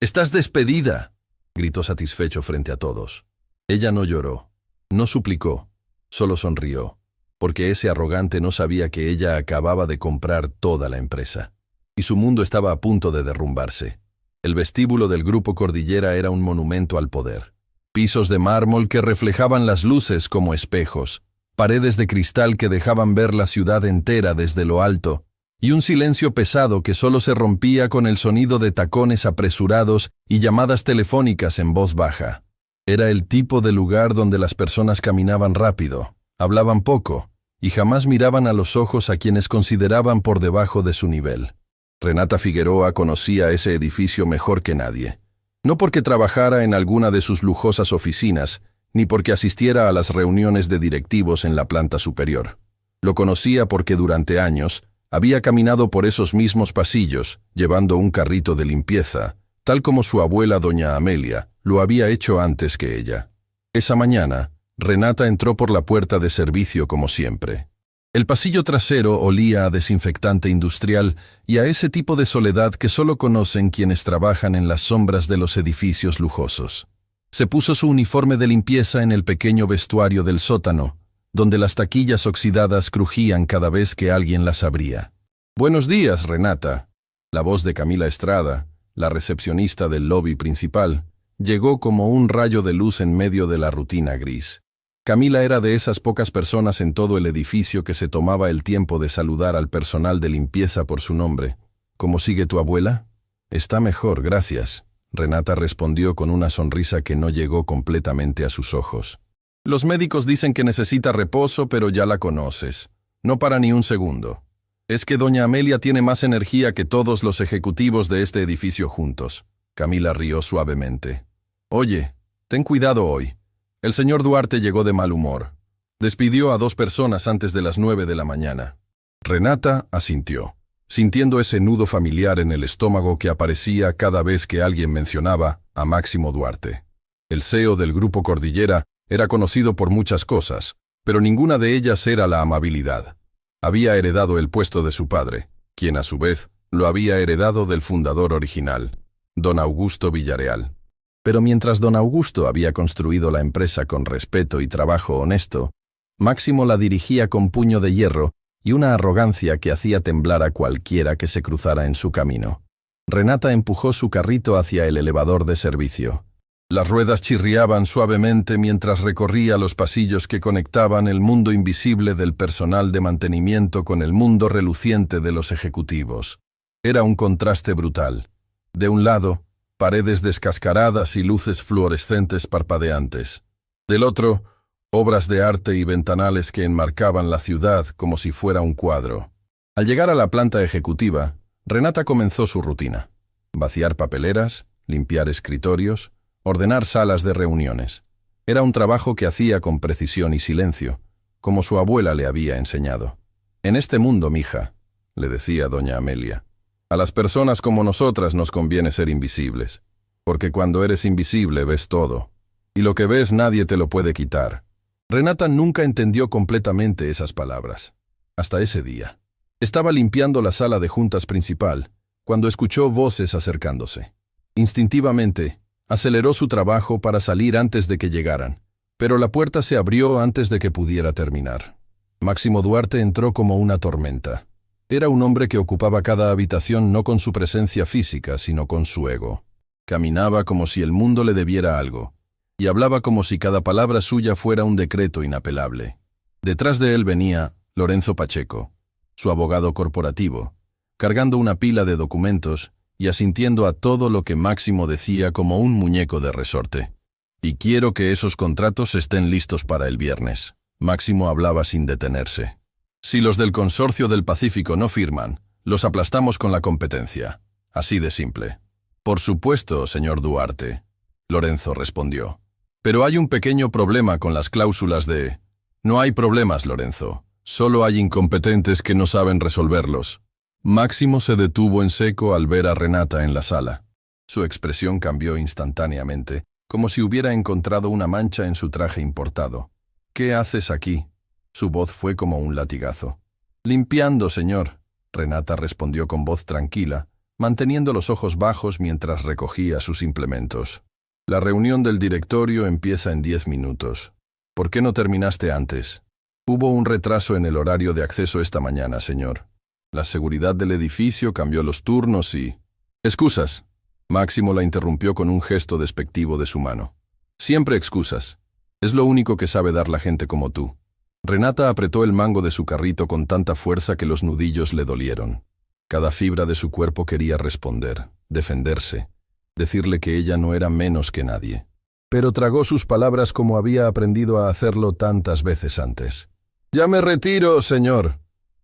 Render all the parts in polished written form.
«¡Estás despedida!», gritó satisfecho frente a todos. Ella no lloró, no suplicó, solo sonrió, porque ese arrogante no sabía que ella acababa de comprar toda la empresa, y su mundo estaba a punto de derrumbarse. El vestíbulo del Grupo Cordillera era un monumento al poder. Pisos de mármol que reflejaban las luces como espejos, paredes de cristal que dejaban ver la ciudad entera desde lo alto, y un silencio pesado que solo se rompía con el sonido de tacones apresurados y llamadas telefónicas en voz baja. Era el tipo de lugar donde las personas caminaban rápido, hablaban poco, y jamás miraban a los ojos a quienes consideraban por debajo de su nivel. Renata Figueroa conocía ese edificio mejor que nadie. No porque trabajara en alguna de sus lujosas oficinas, ni porque asistiera a las reuniones de directivos en la planta superior. Lo conocía porque durante años había caminado por esos mismos pasillos, llevando un carrito de limpieza, tal como su abuela doña Amelia lo había hecho antes que ella. Esa mañana, Renata entró por la puerta de servicio como siempre. El pasillo trasero olía a desinfectante industrial y a ese tipo de soledad que solo conocen quienes trabajan en las sombras de los edificios lujosos. Se puso su uniforme de limpieza en el pequeño vestuario del sótano, donde las taquillas oxidadas crujían cada vez que alguien las abría. «Buenos días, Renata». La voz de Camila Estrada, la recepcionista del lobby principal, llegó como un rayo de luz en medio de la rutina gris. Camila era de esas pocas personas en todo el edificio que se tomaba el tiempo de saludar al personal de limpieza por su nombre. «¿Cómo sigue tu abuela?» «Está mejor, gracias», Renata respondió con una sonrisa que no llegó completamente a sus ojos. «Los médicos dicen que necesita reposo, pero ya la conoces. No para ni un segundo. Es que doña Amelia tiene más energía que todos los ejecutivos de este edificio juntos». Camila rió suavemente. «Oye, ten cuidado hoy. El señor Duarte llegó de mal humor. Despidió a 2 personas antes de las 9 de la mañana». Renata asintió, sintiendo ese nudo familiar en el estómago que aparecía cada vez que alguien mencionaba a Máximo Duarte. El CEO del Grupo Cordillera era conocido por muchas cosas, pero ninguna de ellas era la amabilidad. Había heredado el puesto de su padre, quien a su vez lo había heredado del fundador original, don Augusto Villareal. Pero mientras don Augusto había construido la empresa con respeto y trabajo honesto, Máximo la dirigía con puño de hierro y una arrogancia que hacía temblar a cualquiera que se cruzara en su camino. Renata empujó su carrito hacia el elevador de servicio. Las ruedas chirriaban suavemente mientras recorría los pasillos que conectaban el mundo invisible del personal de mantenimiento con el mundo reluciente de los ejecutivos. Era un contraste brutal. De un lado, paredes descascaradas y luces fluorescentes parpadeantes. Del otro, obras de arte y ventanales que enmarcaban la ciudad como si fuera un cuadro. Al llegar a la planta ejecutiva, Renata comenzó su rutina. Vaciar papeleras, limpiar escritorios, ordenar salas de reuniones. Era un trabajo que hacía con precisión y silencio, como su abuela le había enseñado. «En este mundo, mija», le decía doña Amelia, «a las personas como nosotras nos conviene ser invisibles, porque cuando eres invisible ves todo, y lo que ves nadie te lo puede quitar». Renata nunca entendió completamente esas palabras, hasta ese día. Estaba limpiando la sala de juntas principal, cuando escuchó voces acercándose. Instintivamente, aceleró su trabajo para salir antes de que llegaran, pero la puerta se abrió antes de que pudiera terminar. Máximo Duarte entró como una tormenta. Era un hombre que ocupaba cada habitación no con su presencia física, sino con su ego. Caminaba como si el mundo le debiera algo, y hablaba como si cada palabra suya fuera un decreto inapelable. Detrás de él venía Lorenzo Pacheco, su abogado corporativo, cargando una pila de documentos y asintiendo a todo lo que Máximo decía como un muñeco de resorte. «Y quiero que esos contratos estén listos para el viernes». Máximo hablaba sin detenerse. «Si los del Consorcio del Pacífico no firman, los aplastamos con la competencia. Así de simple». «Por supuesto, señor Duarte», Lorenzo respondió. «Pero hay un pequeño problema con las cláusulas de...». «No hay problemas, Lorenzo. Solo hay incompetentes que no saben resolverlos». Máximo se detuvo en seco al ver a Renata en la sala. Su expresión cambió instantáneamente, como si hubiera encontrado una mancha en su traje importado. «¿Qué haces aquí?». Su voz fue como un latigazo. «Limpiando, señor», Renata respondió con voz tranquila, manteniendo los ojos bajos mientras recogía sus implementos. La reunión del directorio empieza en 10 minutos. ¿Por qué no terminaste antes? Hubo un retraso en el horario de acceso esta mañana, señor. La seguridad del edificio cambió los turnos y... —Excusas. Máximo la interrumpió con un gesto despectivo de su mano. Siempre excusas. Es lo único que sabe dar la gente como tú. Renata apretó el mango de su carrito con tanta fuerza que los nudillos le dolieron. Cada fibra de su cuerpo quería responder, defenderse, decirle que ella no era menos que nadie. Pero tragó sus palabras como había aprendido a hacerlo tantas veces antes. «Ya me retiro, señor»,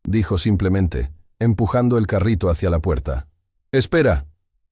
dijo simplemente, empujando el carrito hacia la puerta. «Espera».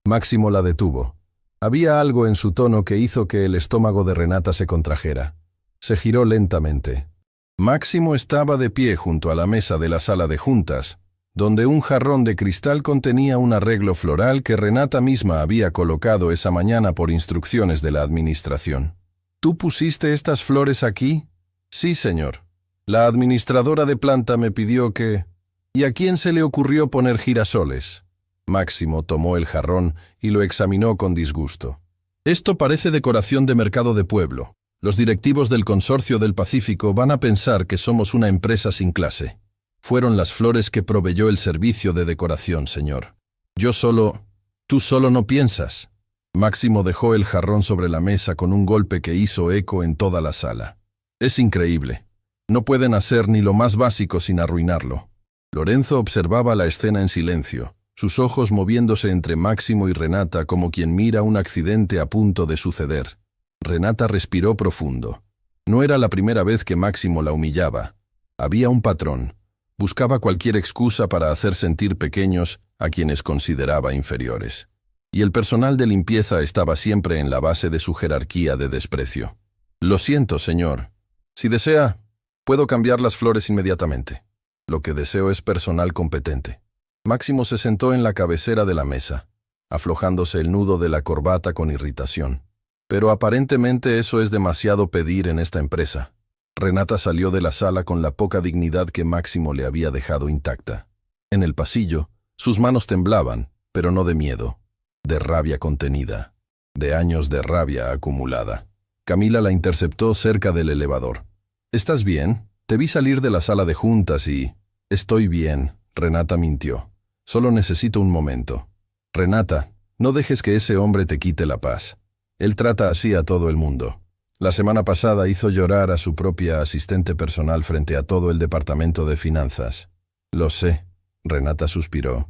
Máximo la detuvo. Había algo en su tono que hizo que el estómago de Renata se contrajera. Se giró lentamente. Máximo estaba de pie junto a la mesa de la sala de juntas, donde un jarrón de cristal contenía un arreglo floral que Renata misma había colocado esa mañana por instrucciones de la administración. «¿Tú pusiste estas flores aquí?» «Sí, señor. La administradora de planta me pidió que...» «¿Y a quién se le ocurrió poner girasoles?» Máximo tomó el jarrón y lo examinó con disgusto. «Esto parece decoración de mercado de pueblo. Los directivos del Consorcio del Pacífico van a pensar que somos una empresa sin clase. Fueron las flores que proveyó el servicio de decoración, señor. Tú solo no piensas». Máximo dejó el jarrón sobre la mesa con un golpe que hizo eco en toda la sala. «Es increíble. No pueden hacer ni lo más básico sin arruinarlo». Lorenzo observaba la escena en silencio, sus ojos moviéndose entre Máximo y Renata como quien mira un accidente a punto de suceder. Renata respiró profundo. No era la primera vez que Máximo la humillaba. Había un patrón. Buscaba cualquier excusa para hacer sentir pequeños a quienes consideraba inferiores. Y el personal de limpieza estaba siempre en la base de su jerarquía de desprecio. «Lo siento, señor. Si desea, puedo cambiar las flores inmediatamente. Lo que deseo es personal competente». Máximo se sentó en la cabecera de la mesa, aflojándose el nudo de la corbata con irritación. «Pero aparentemente eso es demasiado pedir en esta empresa». Renata salió de la sala con la poca dignidad que Máximo le había dejado intacta. En el pasillo, sus manos temblaban, pero no de miedo, de rabia contenida, de años de rabia acumulada. Camila la interceptó cerca del elevador. «¿Estás bien? Te vi salir de la sala de juntas y...» «Estoy bien», Renata mintió. «Solo necesito un momento». «Renata, no dejes que ese hombre te quite la paz. Él trata así a todo el mundo. La semana pasada hizo llorar a su propia asistente personal frente a todo el departamento de finanzas». «Lo sé», Renata suspiró.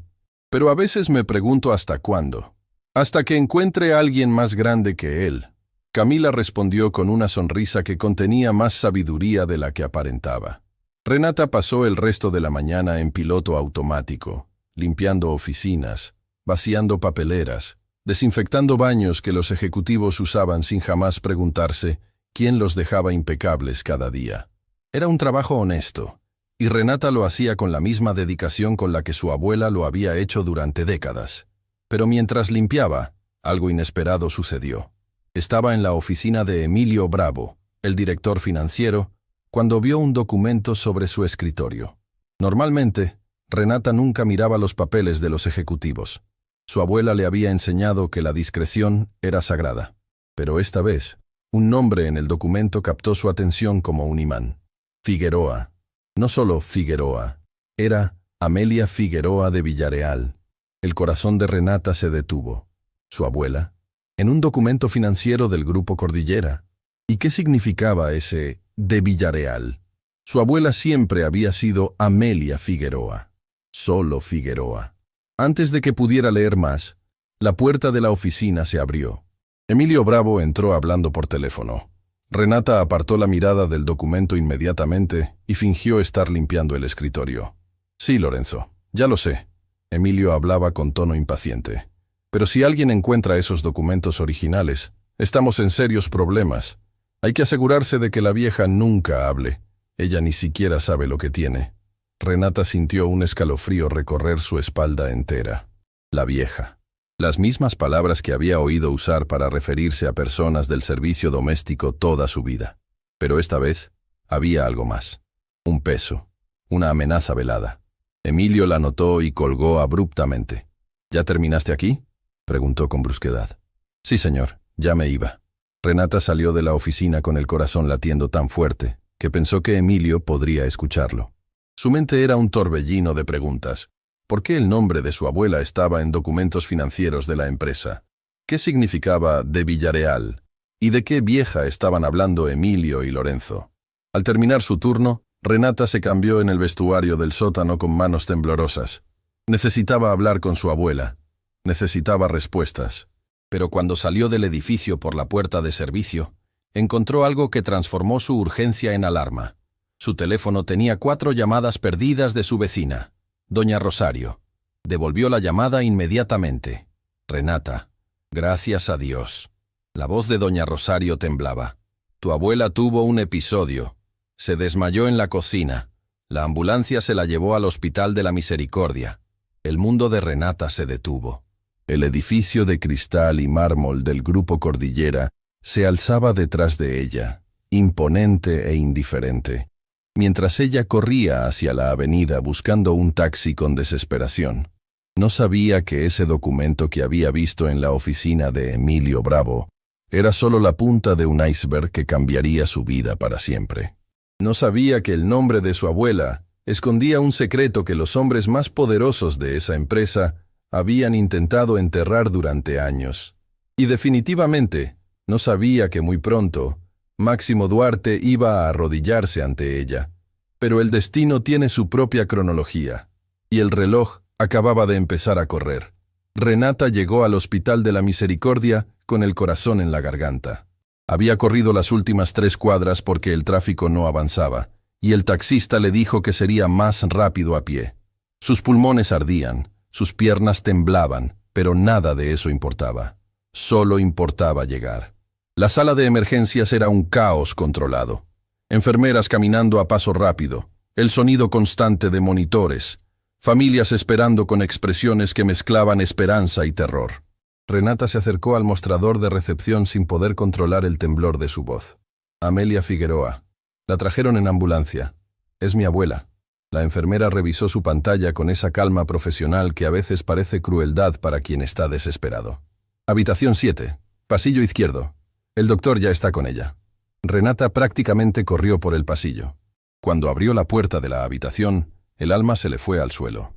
«Pero a veces me pregunto hasta cuándo. Hasta que encuentre a alguien más grande que él». Camila respondió con una sonrisa que contenía más sabiduría de la que aparentaba. Renata pasó el resto de la mañana en piloto automático, limpiando oficinas, vaciando papeleras, desinfectando baños que los ejecutivos usaban sin jamás preguntarse quién los dejaba impecables cada día. Era un trabajo honesto, y Renata lo hacía con la misma dedicación con la que su abuela lo había hecho durante décadas. Pero mientras limpiaba, algo inesperado sucedió. Estaba en la oficina de Emilio Bravo, el director financiero, cuando vio un documento sobre su escritorio. Normalmente, Renata nunca miraba los papeles de los ejecutivos. Su abuela le había enseñado que la discreción era sagrada. Pero esta vez, un nombre en el documento captó su atención como un imán. Figueroa. No solo Figueroa, era Amelia Figueroa de Villareal. El corazón de Renata se detuvo. ¿Su abuela? En un documento financiero del Grupo Cordillera. ¿Y qué significaba ese de Villareal? Su abuela siempre había sido Amelia Figueroa. Solo Figueroa. Antes de que pudiera leer más, la puerta de la oficina se abrió. Emilio Bravo entró hablando por teléfono. Renata apartó la mirada del documento inmediatamente y fingió estar limpiando el escritorio. «Sí, Lorenzo, ya lo sé». Emilio hablaba con tono impaciente. «Pero si alguien encuentra esos documentos originales, estamos en serios problemas. Hay que asegurarse de que la vieja nunca hable. Ella ni siquiera sabe lo que tiene». Renata sintió un escalofrío recorrer su espalda entera. La vieja. Las mismas palabras que había oído usar para referirse a personas del servicio doméstico toda su vida. Pero esta vez había algo más. Un peso. Una amenaza velada. Emilio la notó y colgó abruptamente. ¿Ya terminaste aquí?, preguntó con brusquedad. Sí, señor, ya me iba. Renata salió de la oficina con el corazón latiendo tan fuerte que pensó que Emilio podría escucharlo. Su mente era un torbellino de preguntas. ¿Por qué el nombre de su abuela estaba en documentos financieros de la empresa? ¿Qué significaba de Villareal? ¿Y de qué vieja estaban hablando Emilio y Lorenzo? Al terminar su turno, Renata se cambió en el vestuario del sótano con manos temblorosas. Necesitaba hablar con su abuela. Necesitaba respuestas. Pero cuando salió del edificio por la puerta de servicio, encontró algo que transformó su urgencia en alarma. Su teléfono tenía 4 llamadas perdidas de su vecina, doña Rosario. Devolvió la llamada inmediatamente. Renata, gracias a Dios. La voz de doña Rosario temblaba. Tu abuela tuvo un episodio. Se desmayó en la cocina. La ambulancia se la llevó al Hospital de la Misericordia. El mundo de Renata se detuvo. El edificio de cristal y mármol del Grupo Cordillera se alzaba detrás de ella, imponente e indiferente, mientras ella corría hacia la avenida buscando un taxi con desesperación. No sabía que ese documento que había visto en la oficina de Emilio Bravo era solo la punta de un iceberg que cambiaría su vida para siempre. No sabía que el nombre de su abuela escondía un secreto que los hombres más poderosos de esa empresa habían intentado enterrar durante años. Y definitivamente no sabía que muy pronto Máximo Duarte iba a arrodillarse ante ella. Pero el destino tiene su propia cronología, y el reloj acababa de empezar a correr. Renata llegó al Hospital de la Misericordia con el corazón en la garganta. Había corrido las últimas 3 cuadras porque el tráfico no avanzaba, y el taxista le dijo que sería más rápido a pie. Sus pulmones ardían, sus piernas temblaban, pero nada de eso importaba. Solo importaba llegar. La sala de emergencias era un caos controlado. Enfermeras caminando a paso rápido, el sonido constante de monitores, familias esperando con expresiones que mezclaban esperanza y terror. Renata se acercó al mostrador de recepción sin poder controlar el temblor de su voz. Amelia Figueroa. La trajeron en ambulancia. Es mi abuela. La enfermera revisó su pantalla con esa calma profesional que a veces parece crueldad para quien está desesperado. Habitación 7. Pasillo izquierdo. El doctor ya está con ella. Renata prácticamente corrió por el pasillo. Cuando abrió la puerta de la habitación, el alma se le fue al suelo.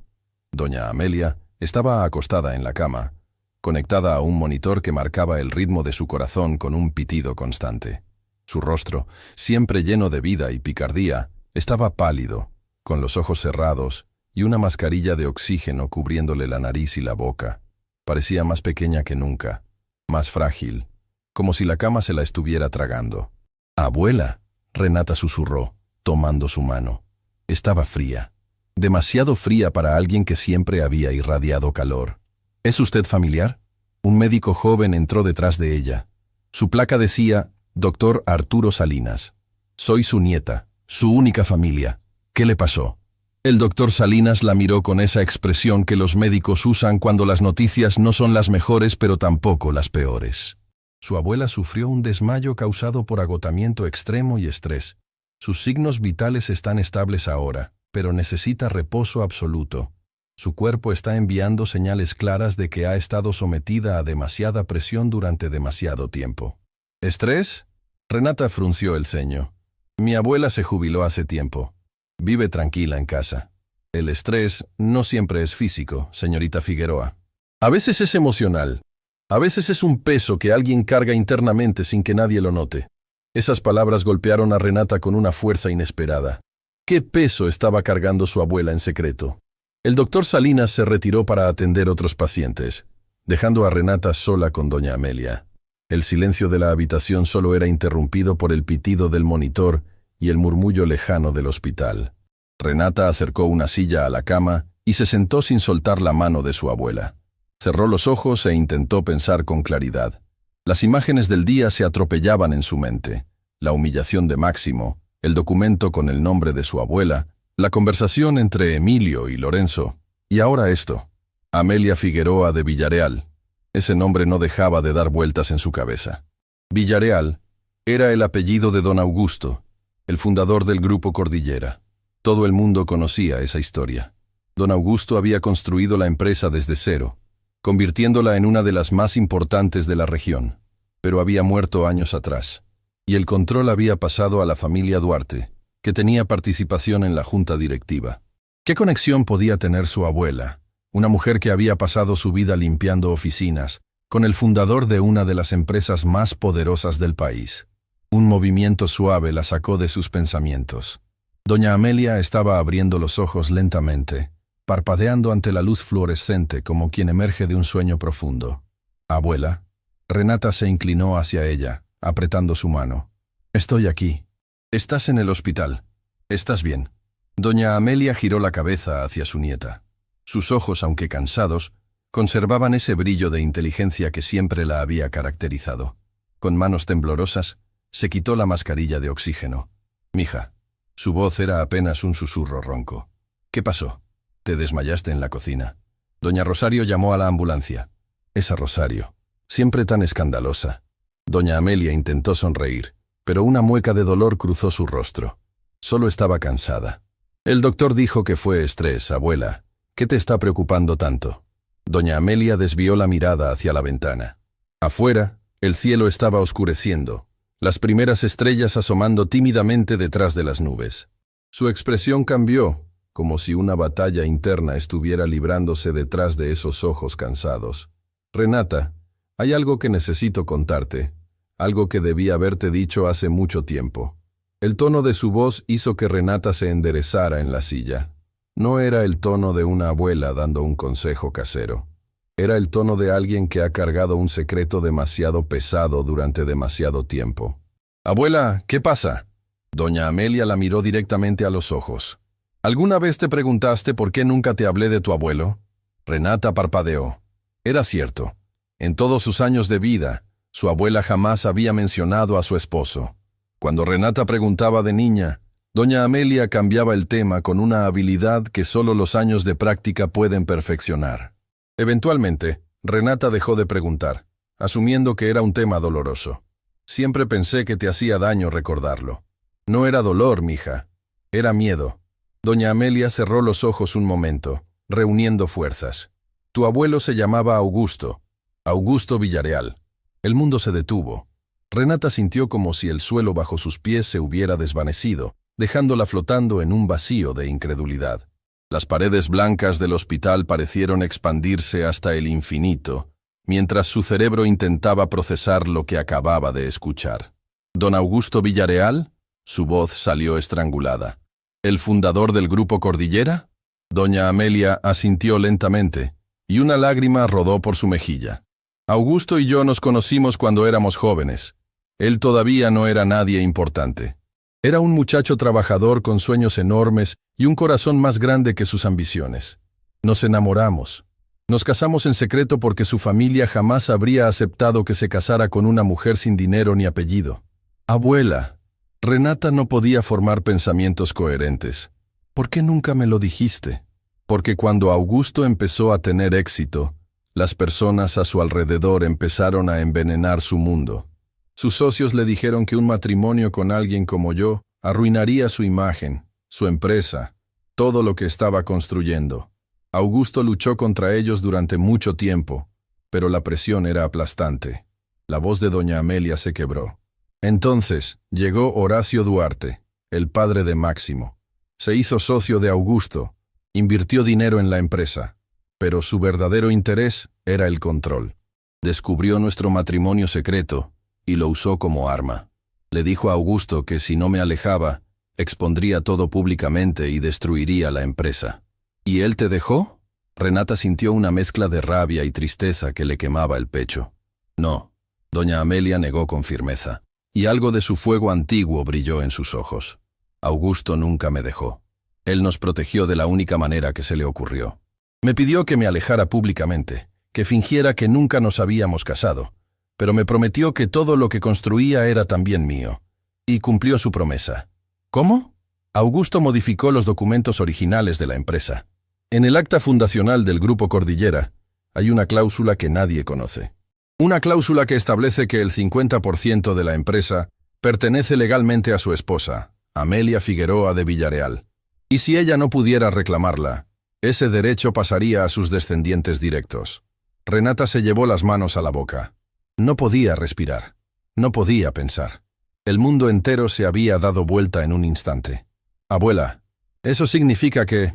Doña Amelia estaba acostada en la cama, conectada a un monitor que marcaba el ritmo de su corazón con un pitido constante. Su rostro, siempre lleno de vida y picardía, estaba pálido, con los ojos cerrados y una mascarilla de oxígeno cubriéndole la nariz y la boca. Parecía más pequeña que nunca, más frágil, como si la cama se la estuviera tragando. «Abuela», Renata susurró, tomando su mano. Estaba fría, demasiado fría para alguien que siempre había irradiado calor. «¿Es usted familiar?». Un médico joven entró detrás de ella. Su placa decía, Dr. Arturo Salinas. «Soy su nieta, su única familia. ¿Qué le pasó?». El doctor Salinas la miró con esa expresión que los médicos usan cuando las noticias no son las mejores pero tampoco las peores. Su abuela sufrió un desmayo causado por agotamiento extremo y estrés. Sus signos vitales están estables ahora, pero necesita reposo absoluto. Su cuerpo está enviando señales claras de que ha estado sometida a demasiada presión durante demasiado tiempo. ¿Estrés? Renata frunció el ceño. Mi abuela se jubiló hace tiempo. Vive tranquila en casa. El estrés no siempre es físico, señorita Figueroa. A veces es emocional. A veces es un peso que alguien carga internamente sin que nadie lo note. Esas palabras golpearon a Renata con una fuerza inesperada. ¿Qué peso estaba cargando su abuela en secreto? El doctor Salinas se retiró para atender otros pacientes, dejando a Renata sola con doña Amelia. El silencio de la habitación solo era interrumpido por el pitido del monitor y el murmullo lejano del hospital. Renata acercó una silla a la cama y se sentó sin soltar la mano de su abuela. Cerró los ojos e intentó pensar con claridad. Las imágenes del día se atropellaban en su mente. La humillación de Máximo, el documento con el nombre de su abuela, la conversación entre Emilio y Lorenzo. Y ahora esto. Amelia Figueroa de Villareal. Ese nombre no dejaba de dar vueltas en su cabeza. Villareal era el apellido de don Augusto, el fundador del Grupo Cordillera. Todo el mundo conocía esa historia. Don Augusto había construido la empresa desde cero. convirtiéndola en una de las más importantes de la región. Pero había muerto años atrás, y el control había pasado a la familia Duarte, que tenía participación en la junta directiva. ¿Qué conexión podía tener su abuela, una mujer que había pasado su vida limpiando oficinas, con el fundador de una de las empresas más poderosas del país? Un movimiento suave la sacó de sus pensamientos. Doña Amelia estaba abriendo los ojos lentamente, parpadeando ante la luz fluorescente como quien emerge de un sueño profundo. «Abuela». Renata se inclinó hacia ella, apretando su mano. «Estoy aquí. Estás en el hospital. ¿Estás bien?» Doña Amelia giró la cabeza hacia su nieta. Sus ojos, aunque cansados, conservaban ese brillo de inteligencia que siempre la había caracterizado. Con manos temblorosas, se quitó la mascarilla de oxígeno. «Mija». Su voz era apenas un susurro ronco. «¿Qué pasó? Te desmayaste en la cocina». Doña Rosario llamó a la ambulancia. Esa Rosario, siempre tan escandalosa. Doña Amelia intentó sonreír, pero una mueca de dolor cruzó su rostro. Solo estaba cansada. «El doctor dijo que fue estrés, abuela. ¿Qué te está preocupando tanto?» Doña Amelia desvió la mirada hacia la ventana. Afuera, el cielo estaba oscureciendo, las primeras estrellas asomando tímidamente detrás de las nubes. Su expresión cambió, como si una batalla interna estuviera librándose detrás de esos ojos cansados. «Renata, hay algo que necesito contarte, algo que debí haberte dicho hace mucho tiempo». El tono de su voz hizo que Renata se enderezara en la silla. No era el tono de una abuela dando un consejo casero. Era el tono de alguien que ha cargado un secreto demasiado pesado durante demasiado tiempo. «Abuela, ¿qué pasa?» Doña Amelia la miró directamente a los ojos. «¿Alguna vez te preguntaste por qué nunca te hablé de tu abuelo?» Renata parpadeó. Era cierto. En todos sus años de vida, su abuela jamás había mencionado a su esposo. Cuando Renata preguntaba de niña, doña Amelia cambiaba el tema con una habilidad que solo los años de práctica pueden perfeccionar. Eventualmente, Renata dejó de preguntar, asumiendo que era un tema doloroso. «Siempre pensé que te hacía daño recordarlo». «No era dolor, mija. Era miedo». Doña Amelia cerró los ojos un momento, reuniendo fuerzas. «Tu abuelo se llamaba Augusto. Augusto Villareal». El mundo se detuvo. Renata sintió como si el suelo bajo sus pies se hubiera desvanecido, dejándola flotando en un vacío de incredulidad. Las paredes blancas del hospital parecieron expandirse hasta el infinito, mientras su cerebro intentaba procesar lo que acababa de escuchar. «¿Don Augusto Villareal?» Su voz salió estrangulada. «¿El fundador del Grupo Cordillera?» Doña Amelia asintió lentamente, y una lágrima rodó por su mejilla. «Augusto y yo nos conocimos cuando éramos jóvenes. Él todavía no era nadie importante. Era un muchacho trabajador con sueños enormes y un corazón más grande que sus ambiciones. Nos enamoramos. Nos casamos en secreto porque su familia jamás habría aceptado que se casara con una mujer sin dinero ni apellido. Abuela». Renata no podía formar pensamientos coherentes. «¿Por qué nunca me lo dijiste?» Porque cuando Augusto empezó a tener éxito, las personas a su alrededor empezaron a envenenar su mundo. Sus socios le dijeron que un matrimonio con alguien como yo arruinaría su imagen, su empresa, todo lo que estaba construyendo. Augusto luchó contra ellos durante mucho tiempo, pero la presión era aplastante. La voz de doña Amelia se quebró. Entonces llegó Horacio Duarte, el padre de Máximo. Se hizo socio de Augusto, invirtió dinero en la empresa, pero su verdadero interés era el control. Descubrió nuestro matrimonio secreto y lo usó como arma. Le dijo a Augusto que si no me alejaba, expondría todo públicamente y destruiría la empresa. ¿Y él te dejó? Renata sintió una mezcla de rabia y tristeza que le quemaba el pecho. No, doña Amelia negó con firmeza, y algo de su fuego antiguo brilló en sus ojos. Augusto nunca me dejó. Él nos protegió de la única manera que se le ocurrió. Me pidió que me alejara públicamente, que fingiera que nunca nos habíamos casado, pero me prometió que todo lo que construía era también mío, y cumplió su promesa. ¿Cómo? Augusto modificó los documentos originales de la empresa. En el acta fundacional del Grupo Cordillera hay una cláusula que nadie conoce. Una cláusula que establece que el 50% de la empresa pertenece legalmente a su esposa, Amelia Figueroa de Villareal. Y si ella no pudiera reclamarla, ese derecho pasaría a sus descendientes directos. Renata se llevó las manos a la boca. No podía respirar. No podía pensar. El mundo entero se había dado vuelta en un instante. Abuela, eso significa que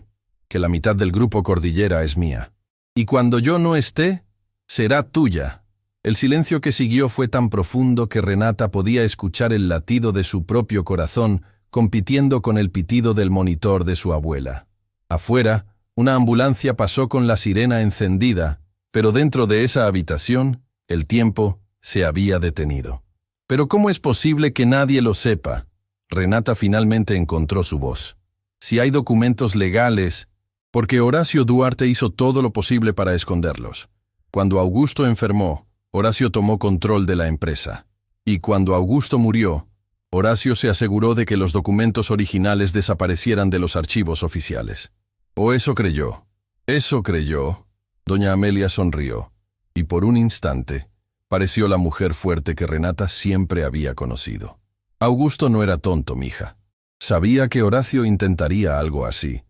la mitad del grupo Cordillera es mía. Y cuando yo no esté, será tuya. El silencio que siguió fue tan profundo que Renata podía escuchar el latido de su propio corazón compitiendo con el pitido del monitor de su abuela. Afuera, una ambulancia pasó con la sirena encendida, pero dentro de esa habitación, el tiempo se había detenido. ¿Pero cómo es posible que nadie lo sepa? Renata finalmente encontró su voz. Si hay documentos legales, porque Horacio Duarte hizo todo lo posible para esconderlos. Cuando Augusto enfermó, Horacio tomó control de la empresa. Y cuando Augusto murió, Horacio se aseguró de que los documentos originales desaparecieran de los archivos oficiales. ¿O eso creyó? ¿Eso creyó? Doña Amelia sonrió, y por un instante pareció la mujer fuerte que Renata siempre había conocido. Augusto no era tonto, mija. Sabía que Horacio intentaría algo así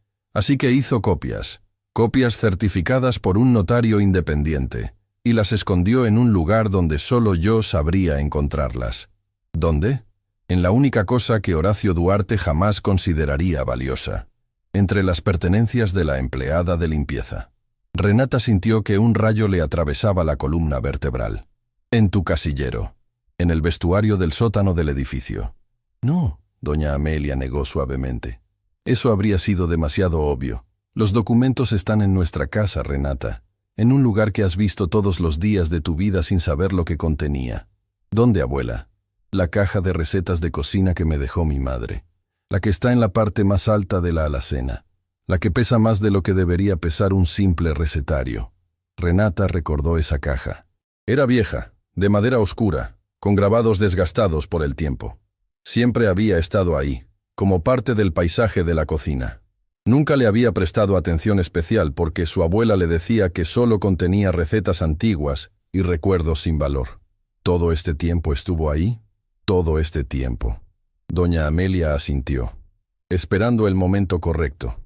que hizo copias certificadas por un notario independiente, y las escondió en un lugar donde solo yo sabría encontrarlas. ¿Dónde? En la única cosa que Horacio Duarte jamás consideraría valiosa, entre las pertenencias de la empleada de limpieza. Renata sintió que un rayo le atravesaba la columna vertebral. En tu casillero, en el vestuario del sótano del edificio. No, doña Amelia negó suavemente. Eso habría sido demasiado obvio. Los documentos están en nuestra casa, Renata, en un lugar que has visto todos los días de tu vida sin saber lo que contenía. ¿Dónde, abuela? La caja de recetas de cocina que me dejó mi madre. La que está en la parte más alta de la alacena. La que pesa más de lo que debería pesar un simple recetario. Renata recordó esa caja. Era vieja, de madera oscura, con grabados desgastados por el tiempo. Siempre había estado ahí, como parte del paisaje de la cocina. Nunca le había prestado atención especial porque su abuela le decía que solo contenía recetas antiguas y recuerdos sin valor. ¿Todo este tiempo estuvo ahí? Todo este tiempo. Doña Amelia asintió, esperando el momento correcto.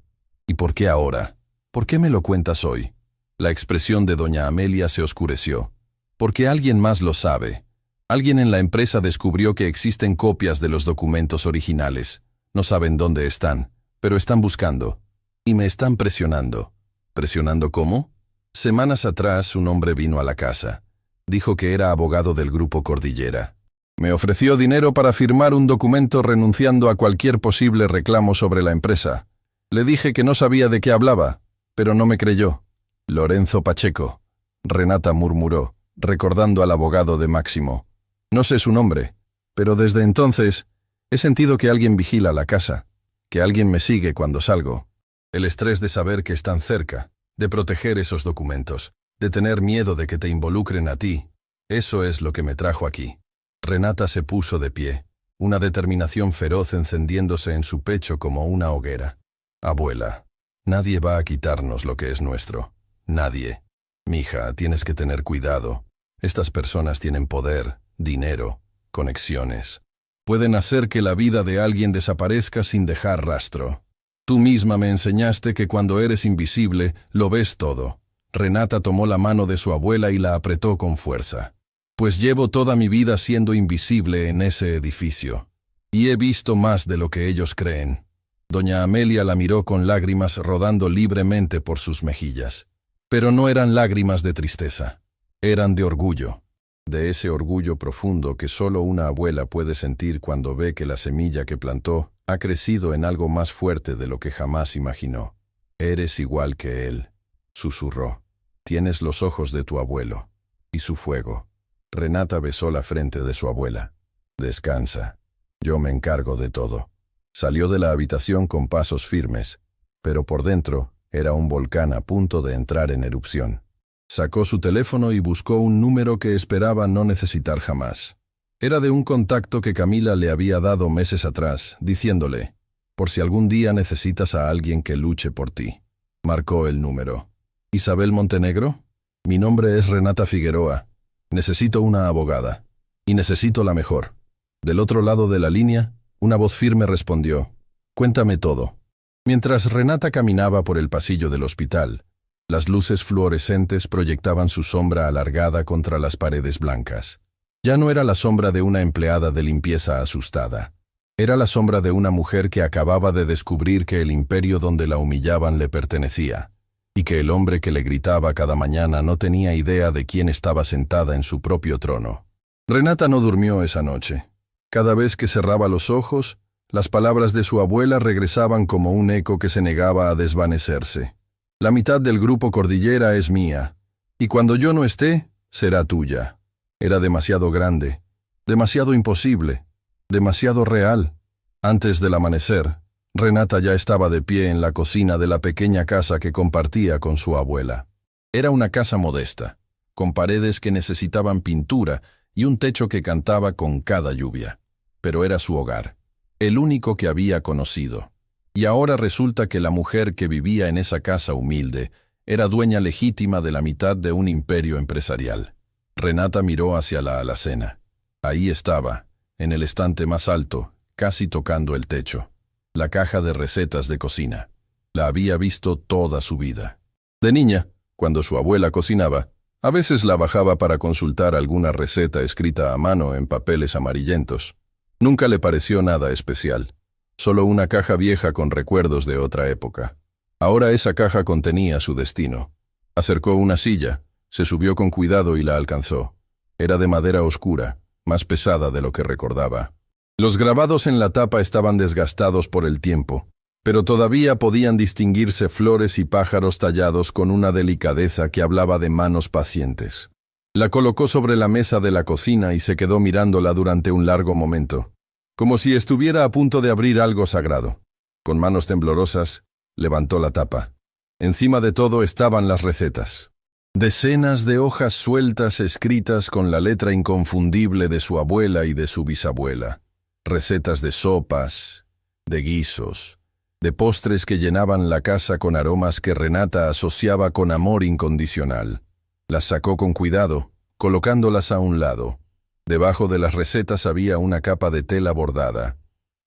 ¿Y por qué ahora? ¿Por qué me lo cuentas hoy? La expresión de doña Amelia se oscureció. Porque alguien más lo sabe. Alguien en la empresa descubrió que existen copias de los documentos originales. No saben dónde están, pero están buscando. Y me están presionando. ¿Presionando cómo? Semanas atrás un hombre vino a la casa. Dijo que era abogado del grupo Cordillera. Me ofreció dinero para firmar un documento renunciando a cualquier posible reclamo sobre la empresa. Le dije que no sabía de qué hablaba, pero no me creyó. Lorenzo Pacheco. Renata murmuró, recordando al abogado de Máximo. No sé su nombre, pero desde entonces he sentido que alguien vigila la casa, que alguien me sigue cuando salgo. El estrés de saber que están cerca, de proteger esos documentos, de tener miedo de que te involucren a ti, eso es lo que me trajo aquí. Renata se puso de pie, una determinación feroz encendiéndose en su pecho como una hoguera. Abuela, nadie va a quitarnos lo que es nuestro. Nadie. Mija, tienes que tener cuidado. Estas personas tienen poder, dinero, conexiones. Pueden hacer que la vida de alguien desaparezca sin dejar rastro. Tú misma me enseñaste que cuando eres invisible, lo ves todo. Renata tomó la mano de su abuela y la apretó con fuerza. Pues llevo toda mi vida siendo invisible en ese edificio. Y he visto más de lo que ellos creen. Doña Amelia la miró con lágrimas rodando libremente por sus mejillas. Pero no eran lágrimas de tristeza. Eran de orgullo. De ese orgullo profundo que solo una abuela puede sentir cuando ve que la semilla que plantó ha crecido en algo más fuerte de lo que jamás imaginó. Eres igual que él, susurró. Tienes los ojos de tu abuelo. Y su fuego. Renata besó la frente de su abuela. Descansa. Yo me encargo de todo. Salió de la habitación con pasos firmes, pero por dentro era un volcán a punto de entrar en erupción. Sacó su teléfono y buscó un número que esperaba no necesitar jamás. Era de un contacto que Camila le había dado meses atrás, diciéndole, por si algún día necesitas a alguien que luche por ti. Marcó el número. ¿Isabel Montenegro? Mi nombre es Renata Figueroa. Necesito una abogada. Y necesito la mejor. Del otro lado de la línea, una voz firme respondió, cuéntame todo. Mientras Renata caminaba por el pasillo del hospital, Las luces fluorescentes proyectaban su sombra alargada contra las paredes blancas. Ya no era la sombra de una empleada de limpieza asustada. Era la sombra de una mujer que acababa de descubrir que el imperio donde la humillaban le pertenecía, y que el hombre que le gritaba cada mañana no tenía idea de quién estaba sentada en su propio trono. Renata no durmió esa noche. Cada vez que cerraba los ojos, las palabras de su abuela regresaban como un eco que se negaba a desvanecerse. La mitad del grupo Cordillera es mía, y cuando yo no esté, será tuya. Era demasiado grande, demasiado imposible, demasiado real. Antes del amanecer, Renata ya estaba de pie en la cocina de la pequeña casa que compartía con su abuela. Era una casa modesta, con paredes que necesitaban pintura y un techo que cantaba con cada lluvia. Pero era su hogar, el único que había conocido. Y ahora resulta que la mujer que vivía en esa casa humilde era dueña legítima de la mitad de un imperio empresarial. Renata miró hacia la alacena. Ahí estaba, en el estante más alto, casi tocando el techo, la caja de recetas de cocina. La había visto toda su vida. De niña, cuando su abuela cocinaba, a veces la bajaba para consultar alguna receta escrita a mano en papeles amarillentos. Nunca le pareció nada especial, solo una caja vieja con recuerdos de otra época. Ahora esa caja contenía su destino. Acercó una silla, se subió con cuidado y la alcanzó. Era de madera oscura, más pesada de lo que recordaba. Los grabados en la tapa estaban desgastados por el tiempo, pero todavía podían distinguirse flores y pájaros tallados con una delicadeza que hablaba de manos pacientes. La colocó sobre la mesa de la cocina y se quedó mirándola durante un largo momento, como si estuviera a punto de abrir algo sagrado. Con manos temblorosas, levantó la tapa. Encima de todo estaban las recetas. Decenas de hojas sueltas escritas con la letra inconfundible de su abuela y de su bisabuela. Recetas de sopas, de guisos, de postres que llenaban la casa con aromas que Renata asociaba con amor incondicional. Las sacó con cuidado, colocándolas a un lado. Debajo de las recetas había una capa de tela bordada.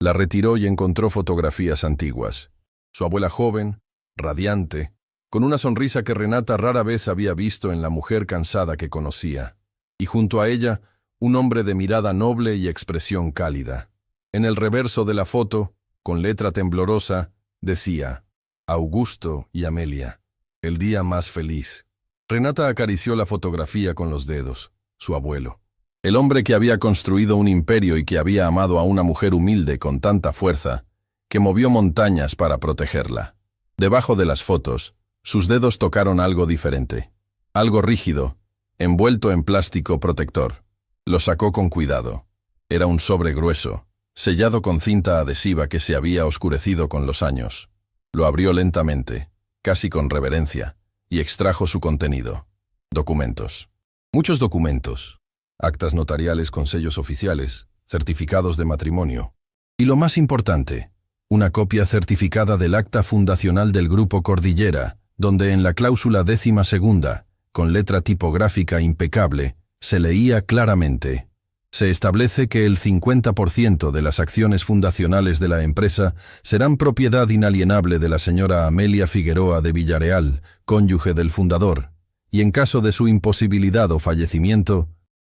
La retiró y encontró fotografías antiguas. Su abuela joven, radiante, con una sonrisa que Renata rara vez había visto en la mujer cansada que conocía. Y junto a ella, un hombre de mirada noble y expresión cálida. En el reverso de la foto, con letra temblorosa, decía: Augusto y Amelia, el día más feliz. Renata acarició la fotografía con los dedos. Su abuelo. El hombre que había construido un imperio y que había amado a una mujer humilde con tanta fuerza, que movió montañas para protegerla. Debajo de las fotos, sus dedos tocaron algo diferente. Algo rígido, envuelto en plástico protector. Lo sacó con cuidado. Era un sobre grueso, sellado con cinta adhesiva que se había oscurecido con los años. Lo abrió lentamente, casi con reverencia, y extrajo su contenido. Documentos. Muchos documentos. Actas notariales con sellos oficiales, certificados de matrimonio. Y lo más importante, una copia certificada del acta fundacional del Grupo Cordillera, donde en la cláusula 12ª, con letra tipográfica impecable, se leía claramente: se establece que el 50% de las acciones fundacionales de la empresa serán propiedad inalienable de la señora Amelia Figueroa de Villareal, cónyuge del fundador, y en caso de su imposibilidad o fallecimiento,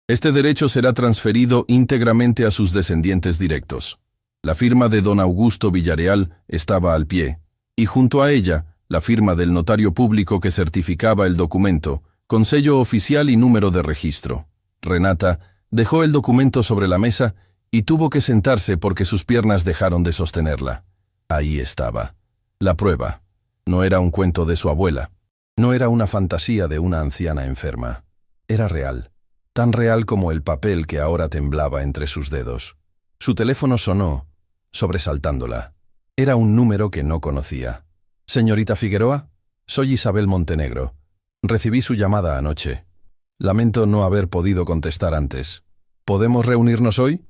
este derecho será transferido íntegramente a sus descendientes directos. La firma de don Augusto Villareal estaba al pie, y junto a ella, la firma del notario público que certificaba el documento, con sello oficial y número de registro. Renata dejó el documento sobre la mesa y tuvo que sentarse porque sus piernas dejaron de sostenerla. Ahí estaba. La prueba. No era un cuento de su abuela. No era una fantasía de una anciana enferma. Era real. Tan real como el papel que ahora temblaba entre sus dedos. Su teléfono sonó, sobresaltándola. Era un número que no conocía. «Señorita Figueroa, soy Isabel Montenegro. Recibí su llamada anoche. Lamento no haber podido contestar antes. ¿Podemos reunirnos hoy?»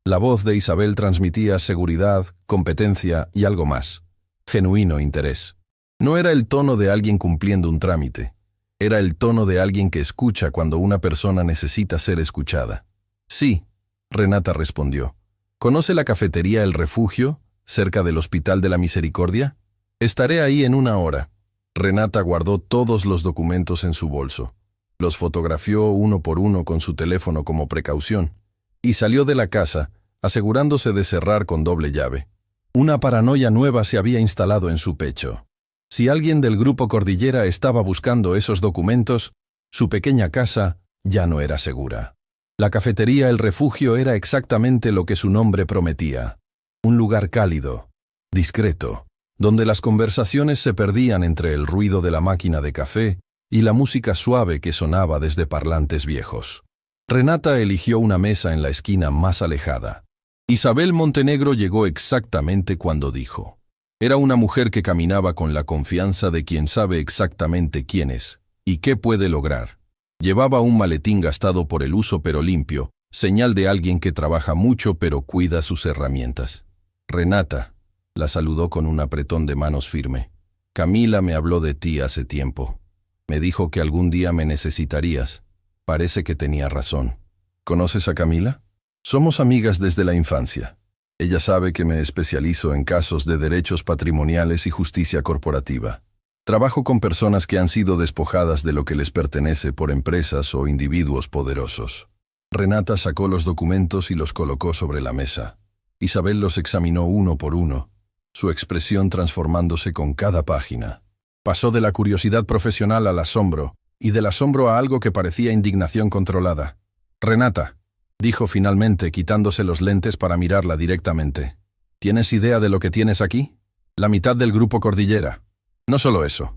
La voz de Isabel transmitía seguridad, competencia y algo más. Genuino interés. No era el tono de alguien cumpliendo un trámite. Era el tono de alguien que escucha cuando una persona necesita ser escuchada. «Sí», Renata respondió. «¿Conoce la cafetería El Refugio, cerca del Hospital de la Misericordia? Estaré ahí en 1 hora». Renata guardó todos los documentos en su bolso. Los fotografió uno por uno con su teléfono como precaución y salió de la casa, asegurándose de cerrar con doble llave. Una paranoia nueva se había instalado en su pecho. Si alguien del Grupo Cordillera estaba buscando esos documentos, su pequeña casa ya no era segura. La cafetería El Refugio era exactamente lo que su nombre prometía. Un lugar cálido, discreto, donde las conversaciones se perdían entre el ruido de la máquina de café y la música suave que sonaba desde parlantes viejos. Renata eligió una mesa en la esquina más alejada. Isabel Montenegro llegó exactamente cuando dijo. Era una mujer que caminaba con la confianza de quien sabe exactamente quién es y qué puede lograr. Llevaba un maletín gastado por el uso pero limpio, señal de alguien que trabaja mucho pero cuida sus herramientas. Renata, la saludó con un apretón de manos firme. Camila me habló de ti hace tiempo. Me dijo que algún día me necesitarías. Parece que tenía razón. ¿Conoces a Camila? Somos amigas desde la infancia. Ella sabe que me especializo en casos de derechos patrimoniales y justicia corporativa. Trabajo con personas que han sido despojadas de lo que les pertenece por empresas o individuos poderosos. Renata sacó los documentos y los colocó sobre la mesa. Isabel los examinó uno por uno, su expresión transformándose con cada página. Pasó de la curiosidad profesional al asombro, y del asombro a algo que parecía indignación controlada. Renata, dijo finalmente, quitándose los lentes para mirarla directamente. ¿Tienes idea de lo que tienes aquí? La mitad del Grupo Cordillera. No solo eso.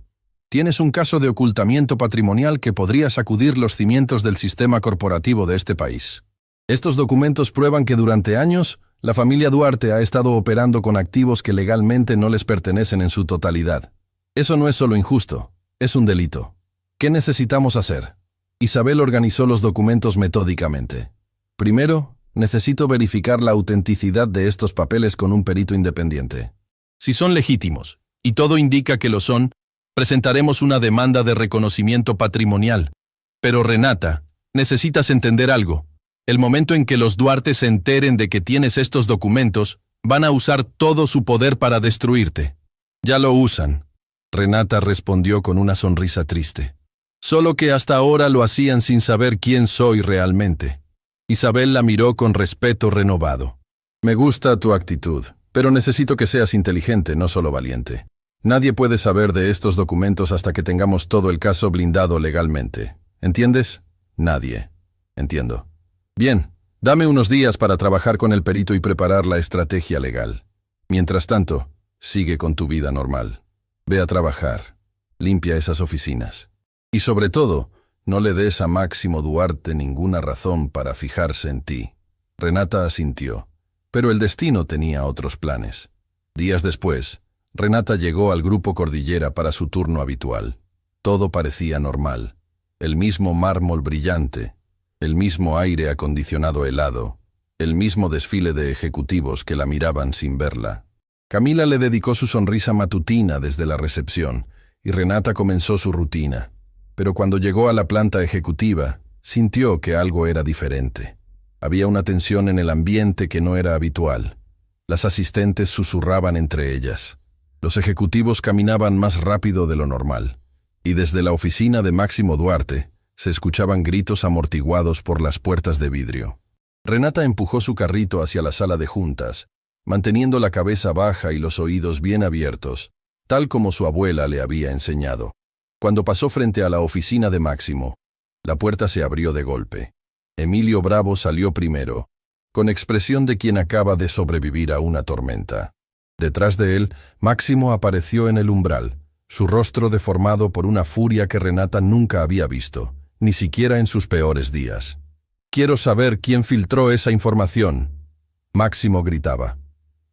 Tienes un caso de ocultamiento patrimonial que podría sacudir los cimientos del sistema corporativo de este país. Estos documentos prueban que durante años, la familia Duarte ha estado operando con activos que legalmente no les pertenecen en su totalidad. Eso no es solo injusto, es un delito. ¿Qué necesitamos hacer? Isabel organizó los documentos metódicamente. Primero, necesito verificar la autenticidad de estos papeles con un perito independiente. Si son legítimos, y todo indica que lo son, presentaremos una demanda de reconocimiento patrimonial. Pero Renata, necesitas entender algo. El momento en que los Duarte se enteren de que tienes estos documentos, van a usar todo su poder para destruirte. Ya lo usan. Renata respondió con una sonrisa triste. Solo que hasta ahora lo hacían sin saber quién soy realmente. Isabel la miró con respeto renovado. Me gusta tu actitud, pero necesito que seas inteligente, no solo valiente. Nadie puede saber de estos documentos hasta que tengamos todo el caso blindado legalmente. ¿Entiendes? Nadie. Entiendo. Bien, dame unos días para trabajar con el perito y preparar la estrategia legal. Mientras tanto, sigue con tu vida normal. Ve a trabajar. Limpia esas oficinas. Y sobre todo, no le des a Máximo Duarte ninguna razón para fijarse en ti. Renata asintió, pero el destino tenía otros planes. Días después, Renata llegó al Grupo Cordillera para su turno habitual. Todo parecía normal. El mismo mármol brillante, el mismo aire acondicionado helado, el mismo desfile de ejecutivos que la miraban sin verla. Camila le dedicó su sonrisa matutina desde la recepción, y Renata comenzó su rutina. Pero cuando llegó a la planta ejecutiva, sintió que algo era diferente. Había una tensión en el ambiente que no era habitual. Las asistentes susurraban entre ellas. Los ejecutivos caminaban más rápido de lo normal. Y desde la oficina de Máximo Duarte, se escuchaban gritos amortiguados por las puertas de vidrio. Renata empujó su carrito hacia la sala de juntas, manteniendo la cabeza baja y los oídos bien abiertos, tal como su abuela le había enseñado. Cuando pasó frente a la oficina de Máximo, la puerta se abrió de golpe. Emilio Bravo salió primero, con expresión de quien acaba de sobrevivir a una tormenta. Detrás de él, Máximo apareció en el umbral, su rostro deformado por una furia que Renata nunca había visto, ni siquiera en sus peores días. «Quiero saber quién filtró esa información», Máximo gritaba.